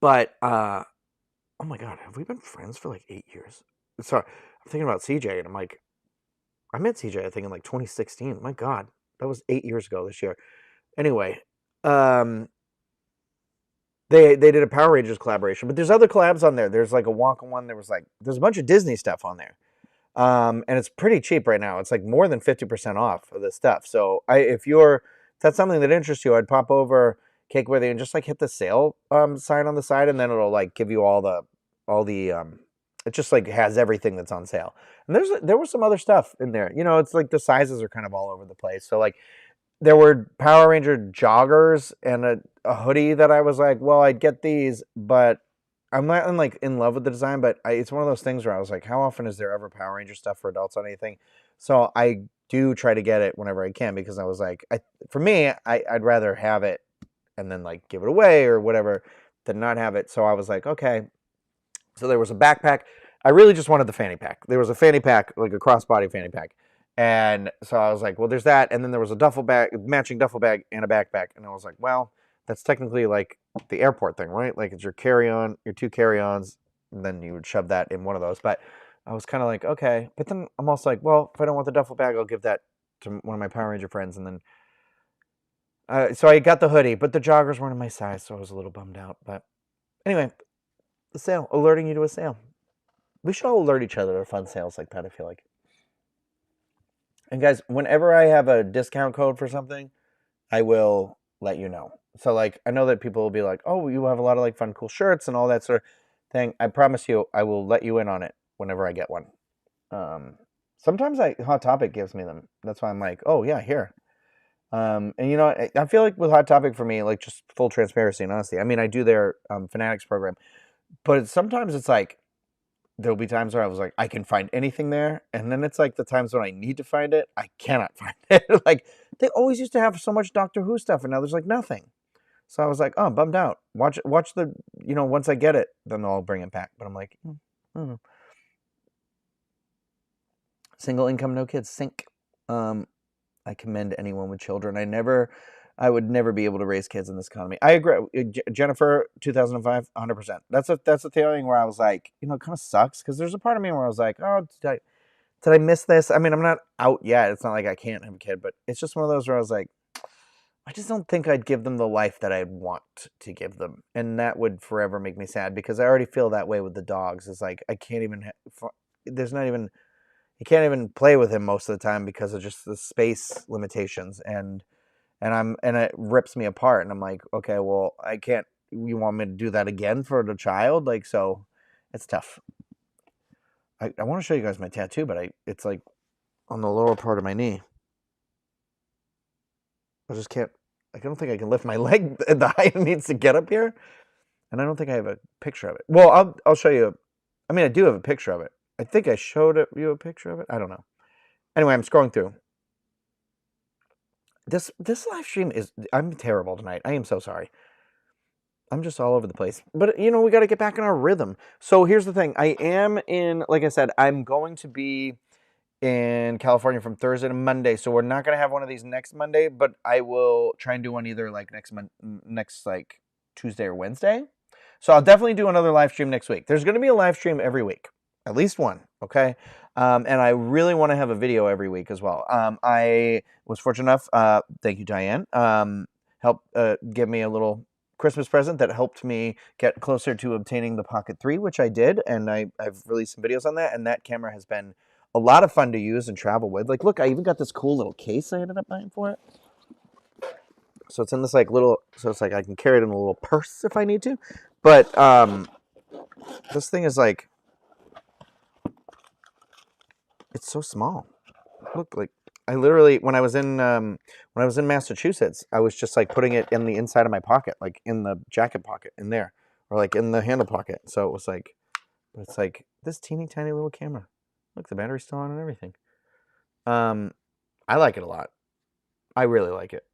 Speaker 1: but oh my god, have we been friends for like 8 years? Sorry, I'm thinking about CJ, and I'm like, I met CJ I think in like 2016. My god, that was 8 years ago this year. Anyway, um, they did a Power Rangers collaboration, but there's other collabs on there. There's like a Wonka one. There's a bunch of Disney stuff on there. And it's pretty cheap right now. It's like more than 50% off of this stuff. So if that's something that interests you, I'd pop over Cakeworthy and just like hit the sale sign on the side, and then it'll like give you all the it just like has everything that's on sale. And there was some other stuff in there. It's like the sizes are kind of all over the place. So like there were Power Ranger joggers and a hoodie that I was like, well, I'd get these, but I'm not in love with the design. But it's one of those things where I was like, how often is there ever Power Ranger stuff for adults on anything? So I do try to get it whenever I can, because I was like, for me, I'd rather have it and then like give it away or whatever than not have it. So I was like, okay. So there was a backpack. I really just wanted the fanny pack. There was a fanny pack, like a crossbody fanny pack. And so I was like, well, there's that. And then there was a duffel bag, matching duffel bag and a backpack. And I was like, well, that's technically like the airport thing, right? Like it's your carry-on, your 2 carry-ons, and then you would shove that in one of those. But I was kind of like, okay. But then I'm also like, well, if I don't want the duffel bag, I'll give that to one of my Power Ranger friends. And then, so I got the hoodie, but the joggers weren't in my size, so I was a little bummed out. But anyway, the sale, alerting you to a sale. We should all alert each other to fun sales like that, I feel like. And guys, whenever I have a discount code for something, I will let you know. So like, I know that people will be like, oh, you have a lot of like fun, cool shirts and all that sort of thing. I promise you, I will let you in on it whenever I get one. Sometimes Hot Topic gives me them. That's why I'm like, oh yeah, here. And I feel like with Hot Topic for me, like just full transparency and honesty. I mean, I do their Fanatics program, but sometimes it's like, there'll be times where I was like, I can find anything there. And then it's like the times when I need to find it, I cannot find it. Like they always used to have so much Doctor Who stuff, and now there's like nothing. So I was like, oh, I'm bummed out. Watch the, once I get it, then I'll bring it back. But I'm like, I don't know. Single income, no kids, sink. I commend anyone with children. I would never be able to raise kids in this economy. I agree. Jennifer, 2005, 100%. That's a thing where I was like, it kind of sucks, because there's a part of me where I was like, oh, did I miss this? I mean, I'm not out yet. It's not like I can't have a kid, but it's just one of those where I was like, I just don't think I'd give them the life that I'd want to give them. And that would forever make me sad, because I already feel that way with the dogs. It's like, I can't even, you can't even play with him most of the time because of just the space limitations. And it rips me apart, and I'm like, okay, well, I can't. You want me to do that again for the child? Like, so it's tough. I want to show you guys my tattoo, but it's like on the lower part of my knee. I just can't. I don't think I can lift my leg the height it needs to get up here, and I don't think I have a picture of it. Well, I'll show you. I mean, I do have a picture of it. I think I showed you a picture of it. I don't know. Anyway, I'm scrolling through. This live stream I'm terrible tonight. I am so sorry. I'm just all over the place. But, we got to get back in our rhythm. So here's the thing. I am like I said, I'm going to be in California from Thursday to Monday. So we're not going to have one of these next Monday, but I will try and do one either like next like Tuesday or Wednesday. So I'll definitely do another live stream next week. There's going to be a live stream every week. At least one, okay? And I really want to have a video every week as well. I was fortunate enough, thank you, Diane, helped give me a little Christmas present that helped me get closer to obtaining the Pocket 3, which I did, and I've released some videos on that, and that camera has been a lot of fun to use and travel with. Like, look, I even got this cool little case I ended up buying for it. So it's in this like little, so it's like I can carry it in a little purse if I need to. But this thing is like, it's so small. Look, like I literally when I was in Massachusetts, I was just like putting it in the inside of my pocket, like in the jacket pocket in there, or like in the handle pocket. So it was like, it's like this teeny tiny little camera. Look, the battery's still on and everything. I like it a lot. I really like it.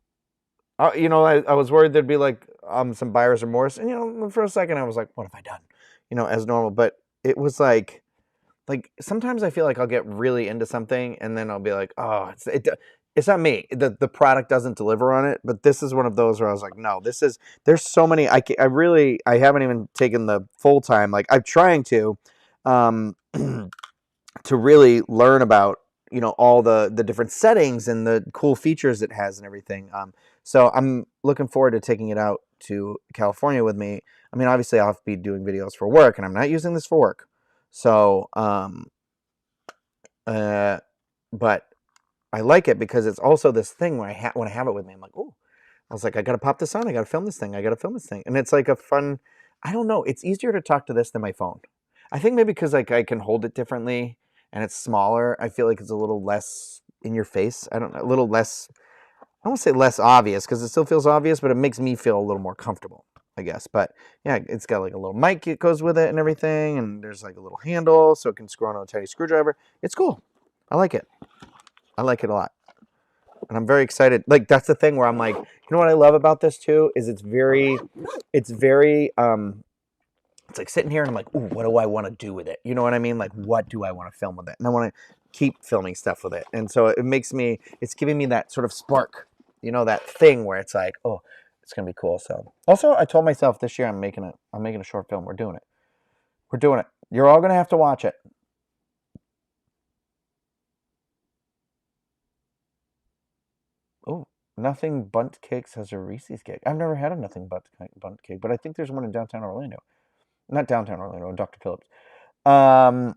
Speaker 1: You know, I was worried there'd be like some buyer's remorse, and you know, for a second I was like, what have I done? You know, as normal. But it was like sometimes I feel like I'll get really into something, and then I'll be like, oh, it's not me. The product doesn't deliver on it. But this is one of those where I was like, no, this is. There's so many. I haven't even taken the full time. Like I'm trying to. Um, to really learn about all the different settings and the cool features it has and everything. So I'm looking forward to taking it out to California with me. I mean, obviously I'll have to be doing videos for work, and I'm not using this for work. So, but I like it because it's also this thing where when I have it with me, I'm like, oh, I was like, I gotta pop this on. I gotta film this thing. I gotta film this thing, and it's like a fun. I don't know. It's easier to talk to this than my phone. I think maybe because like I can hold it differently and it's smaller. I feel like it's a little less in your face. I don't know, a little less. I won't say less obvious because it still feels obvious, but it makes me feel a little more comfortable, I guess. But yeah, it's got like a little mic that goes with it and everything, and there's like a little handle so it can screw on a tiny screwdriver. It's cool. I like it. I like it a lot. And I'm very excited. Like that's the thing where I'm like, you know what I love about this too is it's very it's like sitting here and I'm like, ooh, what do I want to do with it? You know what I mean? Like what do I want to film with it? And I want to keep filming stuff with it. And so it's giving me that sort of spark, that thing where it's like, oh, it's gonna be cool. So also I told myself this year I'm making a short film. We're doing it. We're doing it. You're all gonna have to watch it. Oh, Nothing Bunt Cakes has a Reese's cake. I've never had a Nothing Bunt Cake, but I think there's one in downtown Orlando. Not downtown Orlando, Dr. Phillips. I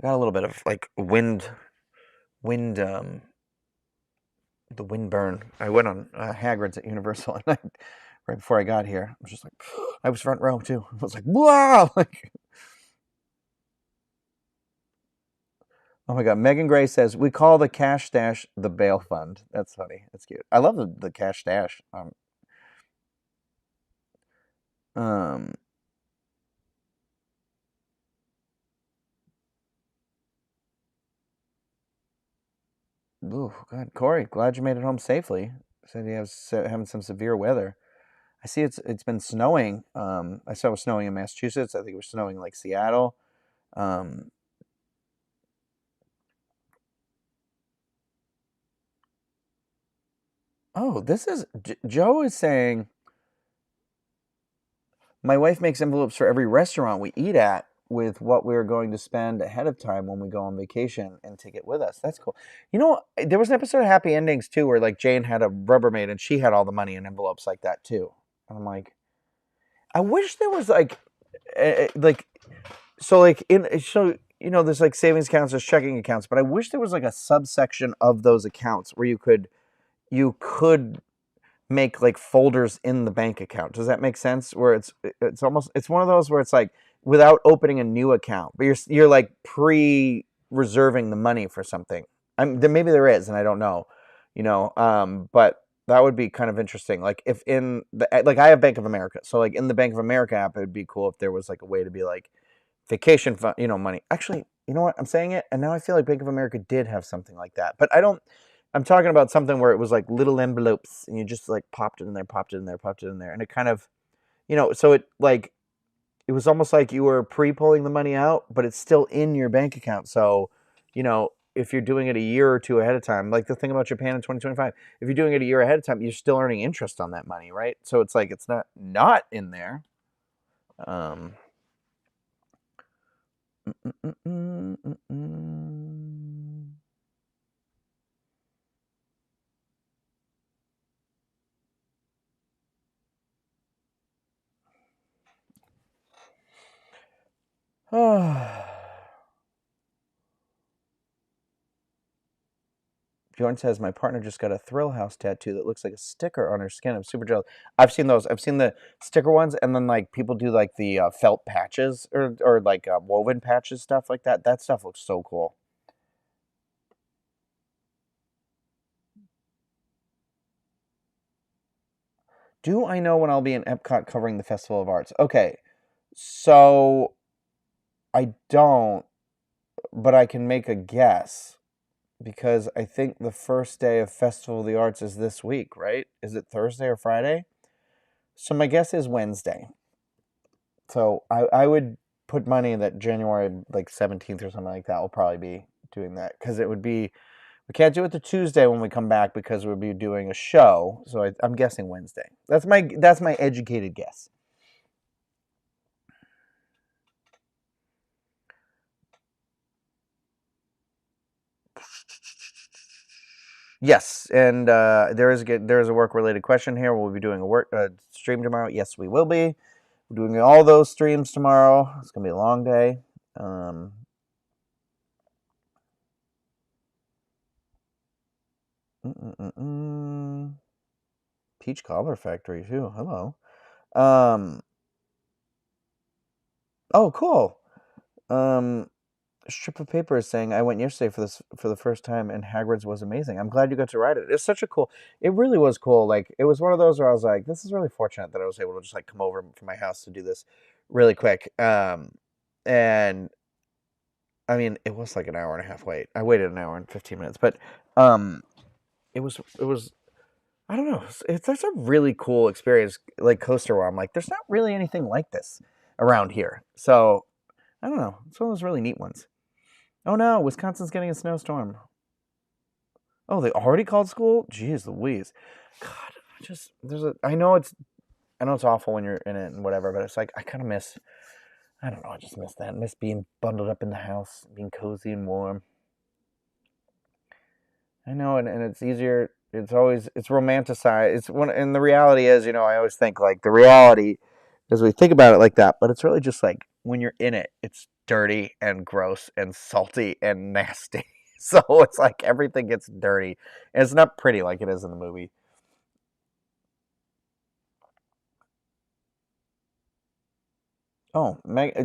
Speaker 1: got a little bit of like wind, the wind burn. I went on Hagrid's at Universal, and right before I got here, I was just like, I was front row too. I was like, wow, like, oh my god. Megan Gray says we call the cash stash the bail fund. That's funny. That's cute. I love the cash stash. Um, oh god, Corey, glad you made it home safely. Said you have having some severe weather. I see it's been snowing. I saw it was snowing in Massachusetts. I think it was snowing in like Seattle. Um, oh, this is Joe is saying my wife makes envelopes for every restaurant we eat at with what we're going to spend ahead of time when we go on vacation and take it with us. That's cool. There was an episode of Happy Endings too where like Jane had a Rubbermaid and she had all the money in envelopes like that too. And I'm like, I wish there was like so like in so there's like savings accounts, there's checking accounts, but I wish there was like a subsection of those accounts where you could make like folders in the bank account. Does that make sense? Where it's one of those where it's like without opening a new account, but you're like pre-reserving the money for something. Maybe there is, and I don't know. But that would be kind of interesting. Like if in the like I have Bank of America, so like in the Bank of America app, it would be cool if there was like a way to be like vacation fund, money. Actually, you know what? I'm saying it, and now I feel like Bank of America did have something like that, but I don't. I'm talking about something where it was like little envelopes, and you just like popped it in there, popped it in there, popped it in there, and it kind of, so it was almost like you were pre-pulling the money out, but it's still in your bank account. So, if you're doing it a year or two ahead of time, like the thing about Japan in 2025, if you're doing it a year ahead of time, you're still earning interest on that money, right? So it's like it's not in there. Um, mm, mm, mm, mm, mm, mm. Bjorn says, my partner just got a Thrill House tattoo that looks like a sticker on her skin. I'm super jealous. I've seen those. I've seen the sticker ones, and then like people do like the felt patches or like woven patches, stuff like that. That stuff looks so cool. Do I know when I'll be in Epcot covering the Festival of Arts? Okay, so I don't, but I can make a guess because I think the first day of Festival of the Arts is this week, right? Is it Thursday or Friday? So my guess is Wednesday. So I would put money that January like 17th or something like that will probably be doing that because it would be we can't do it the Tuesday when we come back because we'll be doing a show. So I'm guessing Wednesday. That's my educated guess. Yes, and there is a work related question here. Will we be doing a work stream tomorrow? Yes, we will be. We're doing all those streams tomorrow. It's gonna be a long day. Um, Peach Cobbler Factory too. Hello. Um, oh, cool. Um, Strip of Paper is saying I went yesterday for the first time and Hagrid's was amazing. I'm glad you got to ride it. It's such a cool. It really was cool. Like it was one of those where I was like, this is really fortunate that I was able to just like come over from my house to do this really quick. And I mean, it was like an hour and a half wait. I waited an hour and 15 minutes, but um, it was I don't know. It's such a really cool experience, like coaster where I'm like, there's not really anything like this around here. So I don't know. It's one of those really neat ones. Oh no, Wisconsin's getting a snowstorm. Oh, they already called school? Jeez Louise. God, I know it's awful when you're in it and whatever, but it's like I kind of miss. I don't know. I just miss that. I miss being bundled up in the house, being cozy and warm. I know, and it's easier. It's romanticized. It's one, and the reality is, I always think like the reality is we think about it like that, but it's really just like when you're in it, it's dirty and gross and salty and nasty. So it's like everything gets dirty, and it's not pretty like it is in the movie. Oh,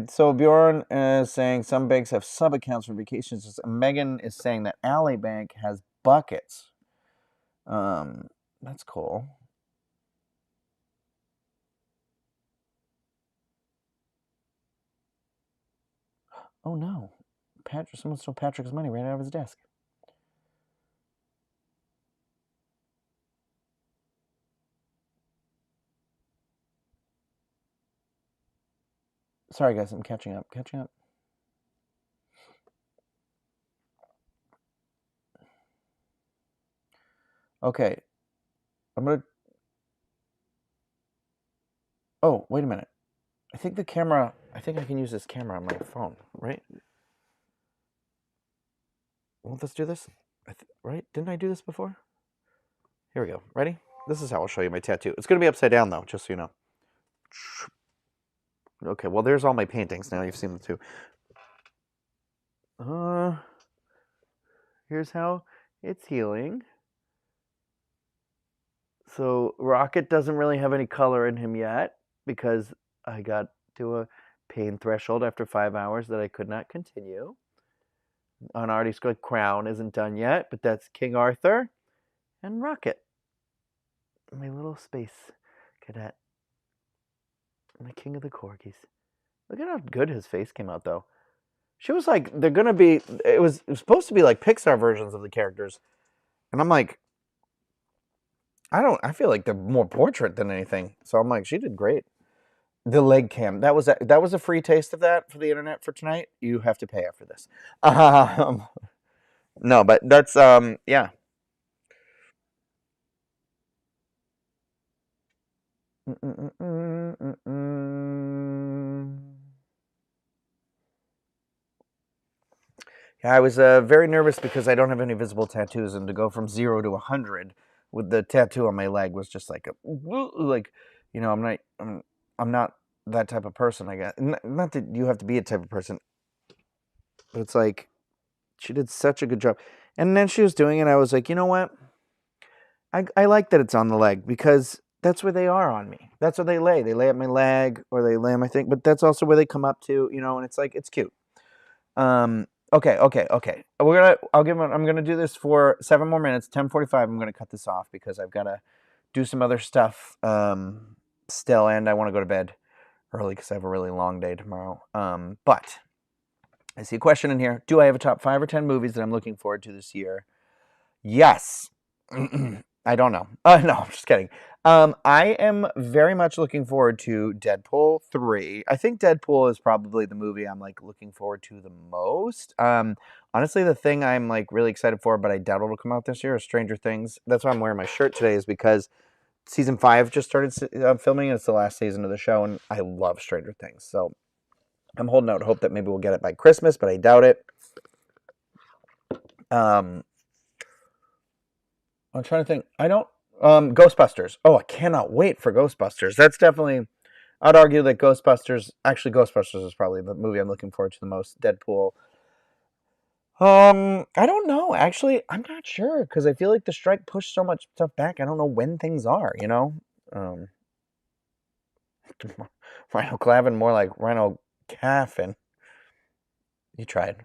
Speaker 1: so Bjorn is saying some banks have sub accounts for vacations. Megan is saying that Alley Bank has buckets. That's cool. Oh no, someone stole Patrick's money right out of his desk. Sorry guys, I'm catching up. Catching up. Okay, I'm gonna. Oh, wait a minute. I think the camera. I think I can use this camera on my phone, right? Won't this do this? Right? Didn't I do this before? Here we go. Ready? This is how I'll show you my tattoo. It's gonna be upside down though, just so you know. Okay, well there's all my paintings now. You've seen them too. Here's how it's healing. So Rocket doesn't really have any color in him yet because I got to a pain threshold after 5 hours that I could not continue. On Artie's crown isn't done yet, but that's King Arthur and Rocket. My little space cadet. The king of the corgis. Look at how good his face came out though. She was like, they're gonna be it was supposed to be like Pixar versions of the characters. And I'm like, I feel like they're more portrait than anything. So I'm like, she did great. The leg cam. That was a free taste of that for the internet for tonight. You have to pay after this. Um, no, but that's yeah. Yeah, I was very nervous because I don't have any visible tattoos, and to go from 0 to 100 with the tattoo on my leg was just like like, I'm not that type of person. I guess not that you have to be a type of person, but it's like she did such a good job. And then she was doing it. I was like, you know what? I like that it's on the leg because that's where they are on me. That's where they lay. They lay at my leg or they lay on my thing, but that's also where they come up to, and it's like, it's cute. Okay. I'm gonna do this for 7 more minutes, 10:45. I'm gonna cut this off because I've got to do some other stuff, still, and I want to go to bed early because I have a really long day tomorrow. But I see a question in here. Do I have a top 5 or 10 movies that I'm looking forward to this year? Yes. I don't know. No, I'm just kidding. I am very much looking forward to Deadpool 3. I think Deadpool is probably the movie I'm like looking forward to the most. Honestly, the thing I'm like really excited for, but I doubt it'll come out this year, is Stranger Things. That's why I'm wearing my shirt today, is because season 5 just started filming, and it's the last season of the show, and I love Stranger Things. So I'm holding out hope that maybe we'll get it by Christmas, but I doubt it. I'm trying to think. I don't. Ghostbusters. Oh, I cannot wait for Ghostbusters. That's definitely. I'd argue that Ghostbusters is probably the movie I'm looking forward to the most. Deadpool. I don't know. Actually, I'm not sure because I feel like the strike pushed so much stuff back. I don't know when things are. Um, Ryno Clavin, more like Ryno Caffin. You tried.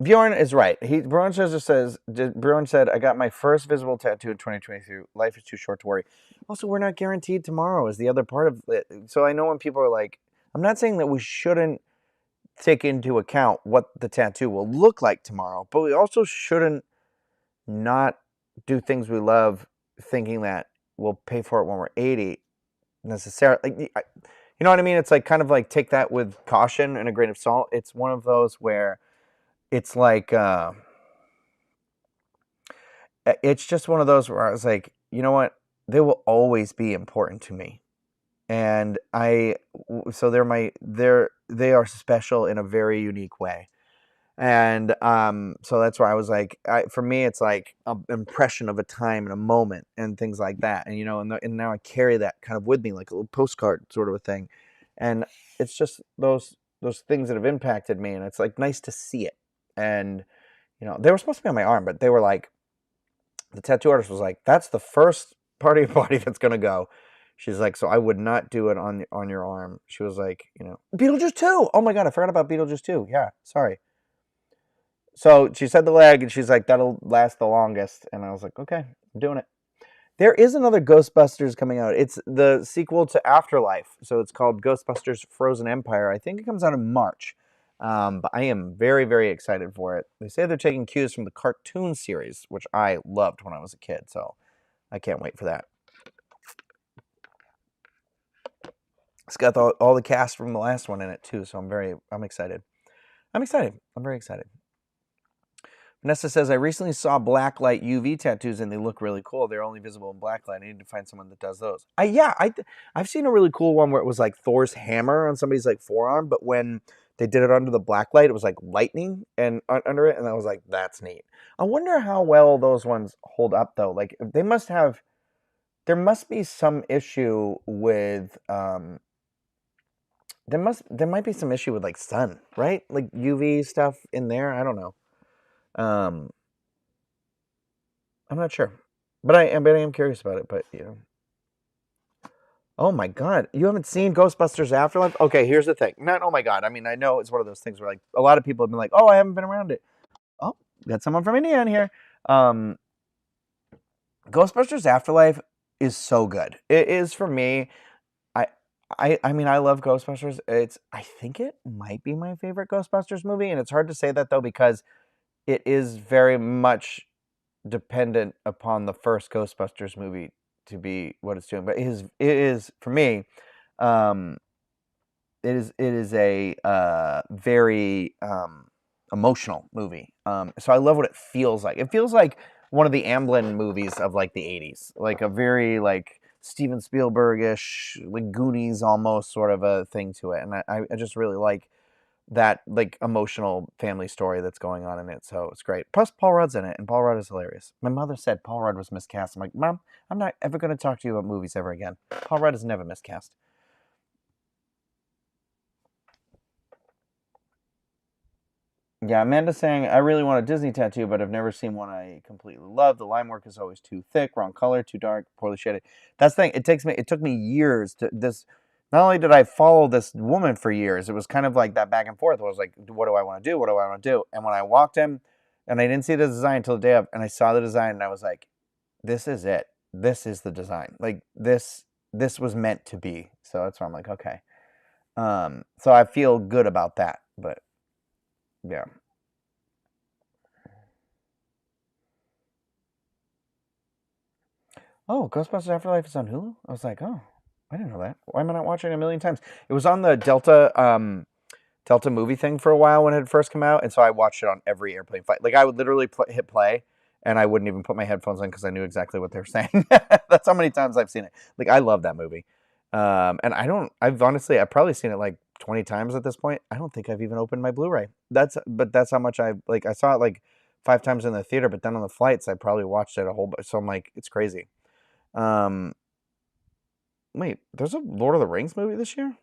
Speaker 1: Bjorn is right. Bjorn said, I got my first visible tattoo in 2023. Life is too short to worry. Also, we're not guaranteed tomorrow is the other part of it. So I know when people are like, I'm not saying that we shouldn't take into account what the tattoo will look like tomorrow, but we also shouldn't not do things we love thinking that we'll pay for it when we're 80 necessarily. You know what I mean? It's like kind of like take that with caution and a grain of salt. It's one of those where it's like, it's just one of those where I was like, you know what? They will always be important to me. And so they are special in a very unique way. And so that's why I was like, for me, it's like an impression of a time and a moment and things like that. And, and now I carry that kind of with me, like a little postcard sort of a thing. And it's just those things that have impacted me. And it's like nice to see it. And, they were supposed to be on my arm, but they were like, the tattoo artist was like, that's the first part of your body that's going to go. She's like, so I would not do it on your arm. She was like, Beetlejuice 2. Oh my God, I forgot about Beetlejuice 2. Yeah, sorry. So she said the leg, and she's like, that'll last the longest. And I was like, okay, I'm doing it. There is another Ghostbusters coming out. It's the sequel to Afterlife. So it's called Ghostbusters Frozen Empire. I think it comes out in March. But I am very, very excited for it. They say they're taking cues from the cartoon series, which I loved when I was a kid. So I can't wait for that. It's got all the cast from the last one in it too. So I'm excited. I'm very excited. Vanessa says, I recently saw blacklight UV tattoos and they look really cool. They're only visible in blacklight. I need to find someone that does those. I've seen a really cool one where it was like Thor's hammer on somebody's like forearm, but when they did it under the blacklight, it was like lightning and under it, and I was like, that's neat. I wonder how well those ones hold up though. Like there must be some issue with there might be some issue with like sun, right? Like UV stuff in there. I don't know. I'm not sure, but I am curious about it. But oh my God, you haven't seen Ghostbusters Afterlife? Okay, here's the thing. Not oh my God. I mean, I know it's one of those things where like a lot of people have been like, oh, I haven't been around it. Oh, got someone from India in here. Ghostbusters Afterlife is so good. It is for me. I mean, I love Ghostbusters. I think it might be my favorite Ghostbusters movie, and it's hard to say that though because it is very much dependent upon the first Ghostbusters movie to be what it's doing. But it is for me, it is a very emotional movie. So I love what it feels like. It feels like one of the Amblin movies of like the 80s, like a very like Steven Spielberg-ish, like Goonies almost sort of a thing to it. And I just really like that like emotional family story that's going on in it. So it's great. Plus Paul Rudd's in it, and Paul Rudd is hilarious. My mother said Paul Rudd was miscast. I'm like, Mom, I'm not ever going to talk to you about movies ever again. Paul Rudd is never miscast. Yeah, Amanda's saying, I really want a Disney tattoo, but I've never seen one I completely love. The line work is always too thick, wrong color, too dark, poorly shaded. That's the thing. It took me years to this. Not only did I follow this woman for years, it was kind of like that back and forth. I was like, what do I want to do? What do I want to do? And when I walked in, and I didn't see the design until the day of, and I saw the design, and I was like, this is it. This is the design. Like this was meant to be. So that's why I'm like, okay. So I feel good about that. But yeah. Oh, Ghostbusters Afterlife is on Hulu? I was like, oh, I didn't know that. Why am I not watching it a million times? It was on the Delta movie thing for a while when it had first come out, and so I watched it on every airplane flight. Like I would literally hit play, and I wouldn't even put my headphones in because I knew exactly what they were saying. That's how many times I've seen it. Like I love that movie, and I've honestly, I've probably seen it like 20 times at this point. I don't think I've even opened my Blu-ray. But that's how much I like. I saw it like 5 times in the theater, but then on the flights, I probably watched it a whole bunch. So I'm like, it's crazy. Um, Wait, there's a Lord of the Rings movie this year?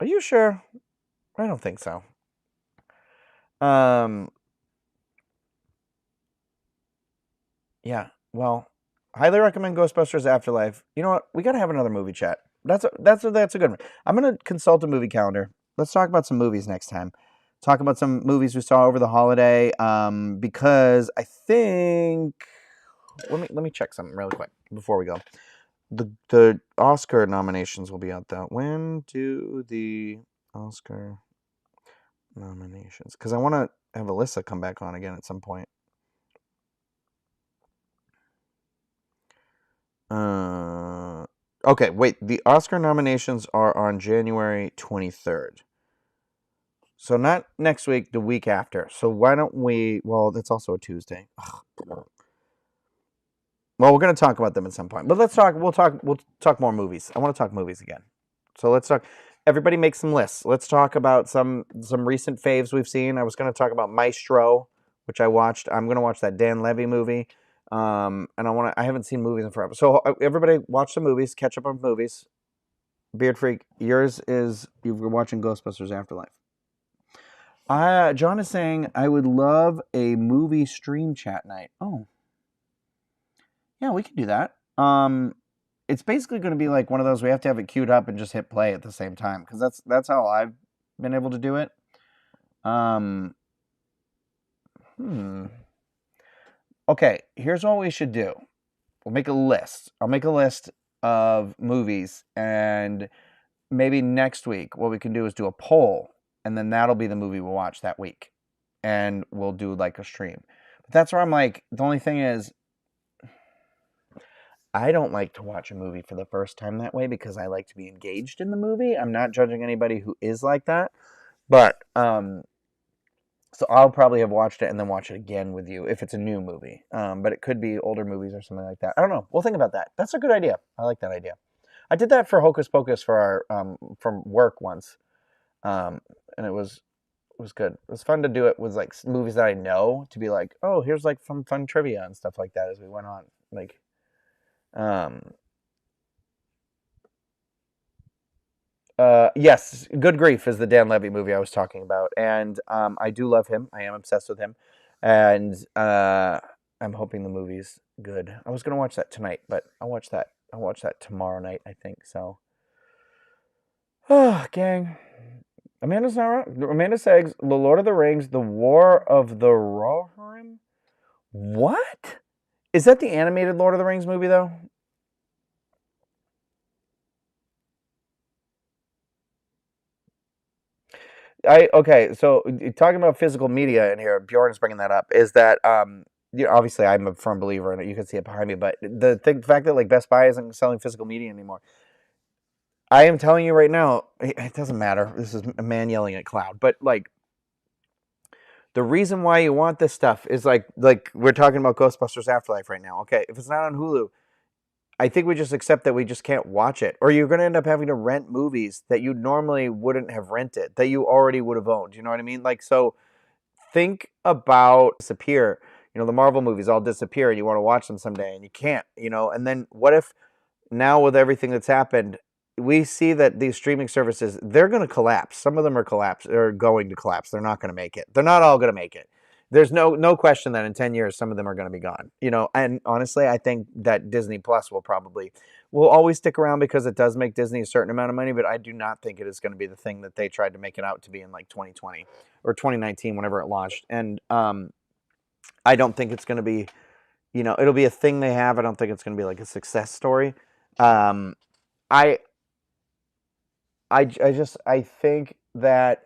Speaker 1: Are you sure? I don't think so. Um, yeah. Well, highly recommend Ghostbusters Afterlife. You know what? We gotta have another movie chat. That's a good one. I'm gonna consult a movie calendar. Let's talk about some movies next time. Talk about some movies we saw over the holiday. Because I think let me check something really quick before we go. The Oscar nominations will be out though. When do the Oscar nominations? Because I want to have Alyssa come back on again at some point. Okay, wait. The Oscar nominations are on January 23rd. So not next week, the week after. So why don't we? Well, that's also a Tuesday. Ugh. Well, we're going to talk about them at some point. But let's talk. We'll talk more movies. I want to talk movies again. So let's talk. Everybody make some lists. Let's talk about some recent faves we've seen. I was going to talk about Maestro, which I watched. I'm going to watch that Dan Levy movie. And I haven't seen movies in forever. So everybody watch some movies, catch up on movies. Beard Freak, yours is you're watching Ghostbusters Afterlife. John is saying I would love a movie stream chat night. Oh, yeah, we can do that. It's basically going to be like one of those we have to have it queued up and just hit play at the same time because that's how I've been able to do it. Okay, here's what we should do. We'll make a list. I'll make a list of movies, and maybe next week what we can do is do a poll, and then that'll be the movie we'll watch that week, and we'll do like a stream. But that's where I'm like, the only thing is, I don't like to watch a movie for the first time that way because I like to be engaged in the movie. I'm not judging anybody who is like that, but so I'll probably have watched it and then watch it again with you if it's a new movie. But it could be older movies or something like that. I don't know. We'll think about that. That's a good idea. I like that idea. I did that for Hocus Pocus for our from work once, and it was good. It was fun to do it with like movies that I know to be like, oh, here's like some fun trivia and stuff like that as we went on. Like, yes, Good Grief is the Dan Levy movie I was talking about, and I do love him. I am obsessed with him, and I'm hoping the movie's good. I was gonna watch that tonight, but I'll watch that. I'll watch that tomorrow night, I think. So, oh, gang. Amanda's not wrong. Amanda says, The Lord of the Rings, The War of the Rohirrim. What? Is that the animated Lord of the Rings movie, though? Okay, so talking about physical media in here, Bjorn's bringing that up. Is that obviously I'm a firm believer in it. You can see it behind me, but the fact that like Best Buy isn't selling physical media anymore. I am telling you right now, it doesn't matter. This is a man yelling at cloud, but like the reason why you want this stuff is like we're talking about Ghostbusters Afterlife right now. Okay, if it's not on Hulu, I think we just accept that we just can't watch it. Or you're going to end up having to rent movies that you normally wouldn't have rented, that you already would have owned. You know what I mean? Like, so think about disappear. You know, the Marvel movies all disappear and you want to watch them someday and you can't, you know? And then what if now with everything that's happened, we see that these streaming services, they're going to collapse. Some of them are going to collapse. They're not going to make it. They're not all going to make it. There's no question that in 10 years some of them are going to be gone. And honestly, I think that Disney Plus will always stick around because it does make Disney a certain amount of money, but I do not think it is going to be the thing that they tried to make it out to be in like 2020 or 2019 whenever it launched. And I don't think it's going to be, it'll be a thing they have. I don't think it's going to be like a success story. I I think that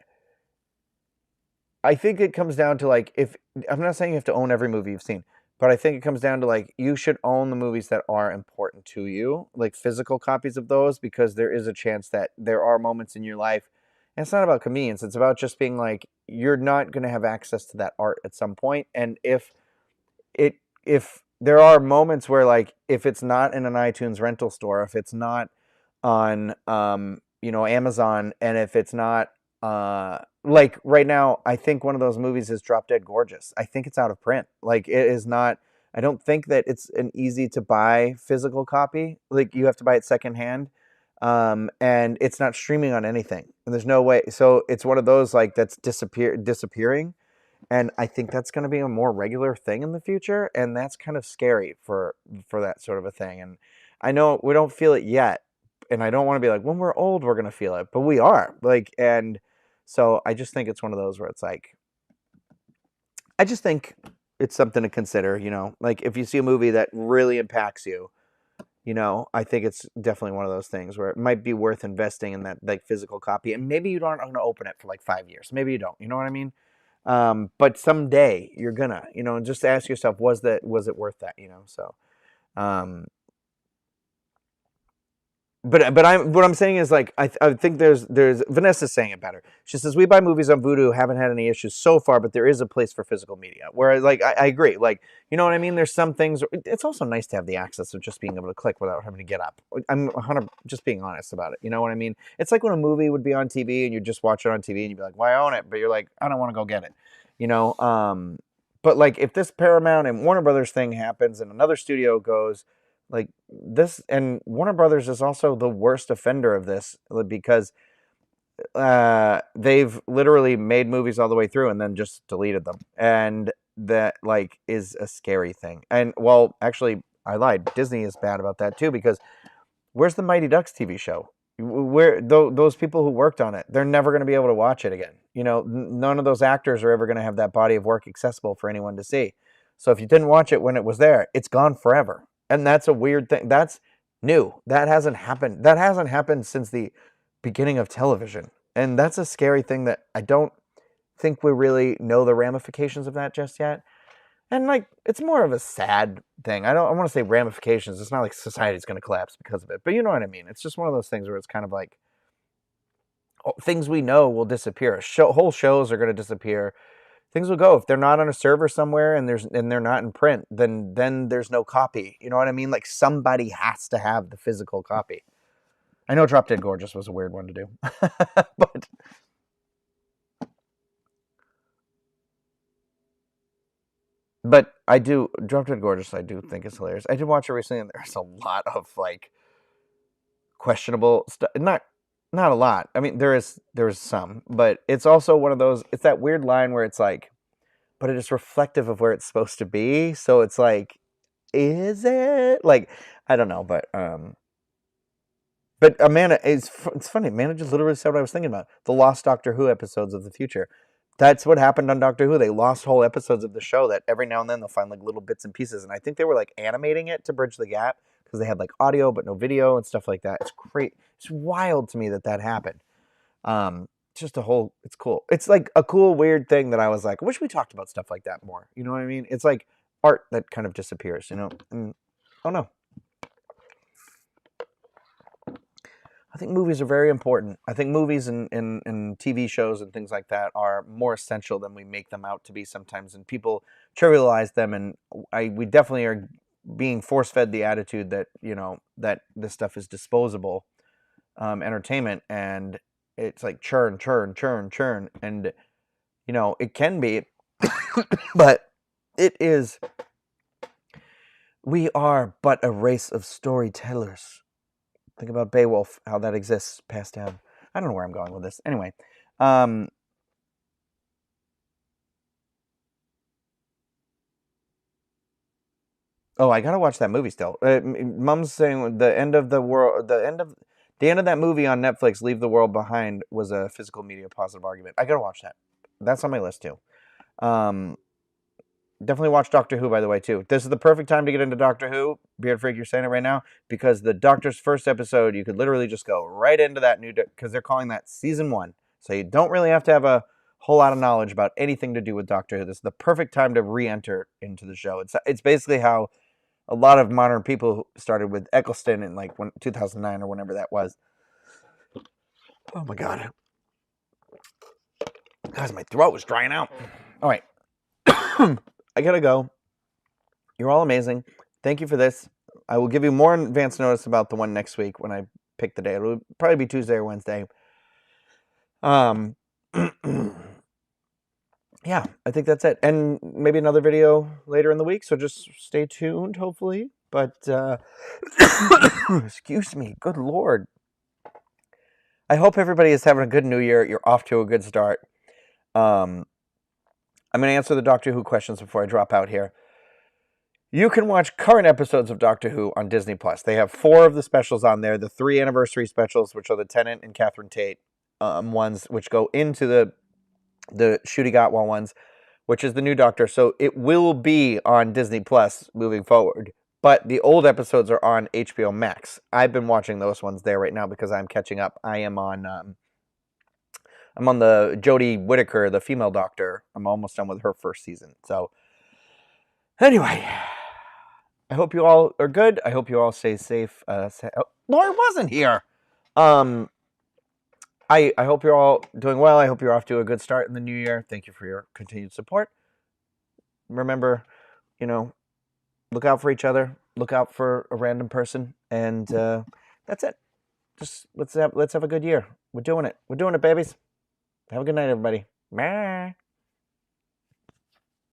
Speaker 1: I think it comes down to like, if I'm not saying you have to own every movie you've seen, but I think it comes down to like, you should own the movies that are important to you, like physical copies of those, because there is a chance that there are moments in your life, and it's not about convenience, it's about just being like, you're not going to have access to that art at some point. And it if there are moments where, like, if it's not in an iTunes rental store, if it's not on Amazon, and if it's not like right now, I think one of those movies is Drop Dead Gorgeous. I think it's out of print. Like, it is not. I don't think that it's an easy to buy physical copy. Like, you have to buy it secondhand, and it's not streaming on anything. And there's no way. So it's one of those, like, that's disappearing. And I think that's going to be a more regular thing in the future, and that's kind of scary for that sort of a thing. And I know we don't feel it yet, and I don't want to be like, when we're old we're going to feel it, but we are. Like, and so I just think it's one of those where it's like, I just think it's something to consider. Like, if you see a movie that really impacts you, I think it's definitely one of those things where it might be worth investing in that, like, physical copy. And maybe you aren't going to open it for like 5 years. Maybe you don't. You know what I mean? But someday you're gonna, and just ask yourself, was it worth that? So, um, but what I'm saying is, like, I think there's Vanessa's saying it better. She says, we buy movies on Vudu, haven't had any issues so far, but there is a place for physical media. Where, like, I agree. Like, you know what I mean? There's some things. It's also nice to have the access of just being able to click without having to get up. I'm 100 just being honest about it. You know what I mean? It's like when a movie would be on TV and you just watch it on TV and you'd be like, "Why own it?" But you're like, "I don't want to go get it." You know. But like, if this Paramount and Warner Brothers thing happens and another studio goes, like, this, and Warner Brothers is also the worst offender of this, because they've literally made movies all the way through and then just deleted them, and that, like, is a scary thing. And, well, actually, I lied. Disney is bad about that too, because where's the Mighty Ducks TV show? Where those people who worked on it, they're never going to be able to watch it again. None of those actors are ever going to have that body of work accessible for anyone to see. So if you didn't watch it when it was there, it's gone forever. And that's a weird thing. That's new. That hasn't happened. That hasn't happened since the beginning of television. And that's a scary thing that I don't think we really know the ramifications of that just yet. And, like, it's more of a sad thing. I want to say ramifications. It's not like society's going to collapse because of it. But you know what I mean? It's just one of those things where it's kind of like, things we know will disappear. Whole shows are going to disappear. Things will go. If they're not on a server somewhere and they're not in print, then there's no copy. You know what I mean? Like, somebody has to have the physical copy. I know Drop Dead Gorgeous was a weird one to do. But I do, Drop Dead Gorgeous, I do think it's hilarious. I did watch it recently, and there's a lot of, like, questionable stuff. Not a lot. I mean, there's some, but it's also one of those. It's that weird line where it's like, but it is reflective of where it's supposed to be. So it's like, is it? Like, I don't know, but Amanda, it's funny. Amanda just literally said what I was thinking about: the lost Doctor Who episodes of the future. That's what happened on Doctor Who. They lost whole episodes of the show that every now and then they'll find, like, little bits and pieces. And I think they were, like, animating it to bridge the gap, because they had, like, audio but no video and stuff like that. It's great. It's wild to me that happened. Just it's cool. It's like a cool, weird thing that I was like, I wish we talked about stuff like that more. You know what I mean? It's like art that kind of disappears, And I don't know. I think movies are very important. I think movies and TV shows and things like that are more essential than we make them out to be sometimes, and people trivialize them. And we definitely are being force-fed the attitude that, that this stuff is disposable entertainment, and it's like churn, churn, churn, churn, and it can be, but it is. We are but a race of storytellers. Think about Beowulf, how that exists passed down. I don't know where I'm going with this. Anyway, oh, I gotta watch that movie still. Mom's saying the end of the world, the end of that movie on Netflix, Leave the World Behind, was a physical media positive argument. I gotta watch that. That's on my list too. Definitely watch Doctor Who, by the way, too. This is the perfect time to get into Doctor Who. Beard Freak, you're saying it right now, because the Doctor's first episode, you could literally just go right into that new, because they're calling that season 1. So you don't really have to have a whole lot of knowledge about anything to do with Doctor Who. This is the perfect time to re-enter into the show. It's basically how a lot of modern people started with Eccleston in like 2009 or whenever that was. Oh my God. Guys, my throat was drying out. All right. I gotta go. You're all amazing. Thank you for this. I will give you more advance notice about the one next week when I pick the day. It'll probably be Tuesday or Wednesday. Yeah, I think that's it. And maybe another video later in the week, so just stay tuned, hopefully. But, excuse me, good Lord. I hope everybody is having a good new year. You're off to a good start. I'm going to answer the Doctor Who questions before I drop out here. You can watch current episodes of Doctor Who on Disney+. They have 4 of the specials on there. The 3 anniversary specials, which are the Tennant and Catherine Tate ones, which go into the Ncuti Gatwa ones, which is the new Doctor. So it will be on Disney+ moving forward. But the old episodes are on HBO Max. I've been watching those ones there right now because I'm catching up. I'm on the Jodie Whittaker, the female Doctor. I'm almost done with her first season. So anyway, I hope you all are good. I hope you all stay safe. Laura wasn't here. I hope you're all doing well. I hope you're off to a good start in the new year. Thank you for your continued support. Remember, look out for each other. Look out for a random person, and that's it. Just let's have a good year. We're doing it. We're doing it, babies. Have a good night, everybody. Bye.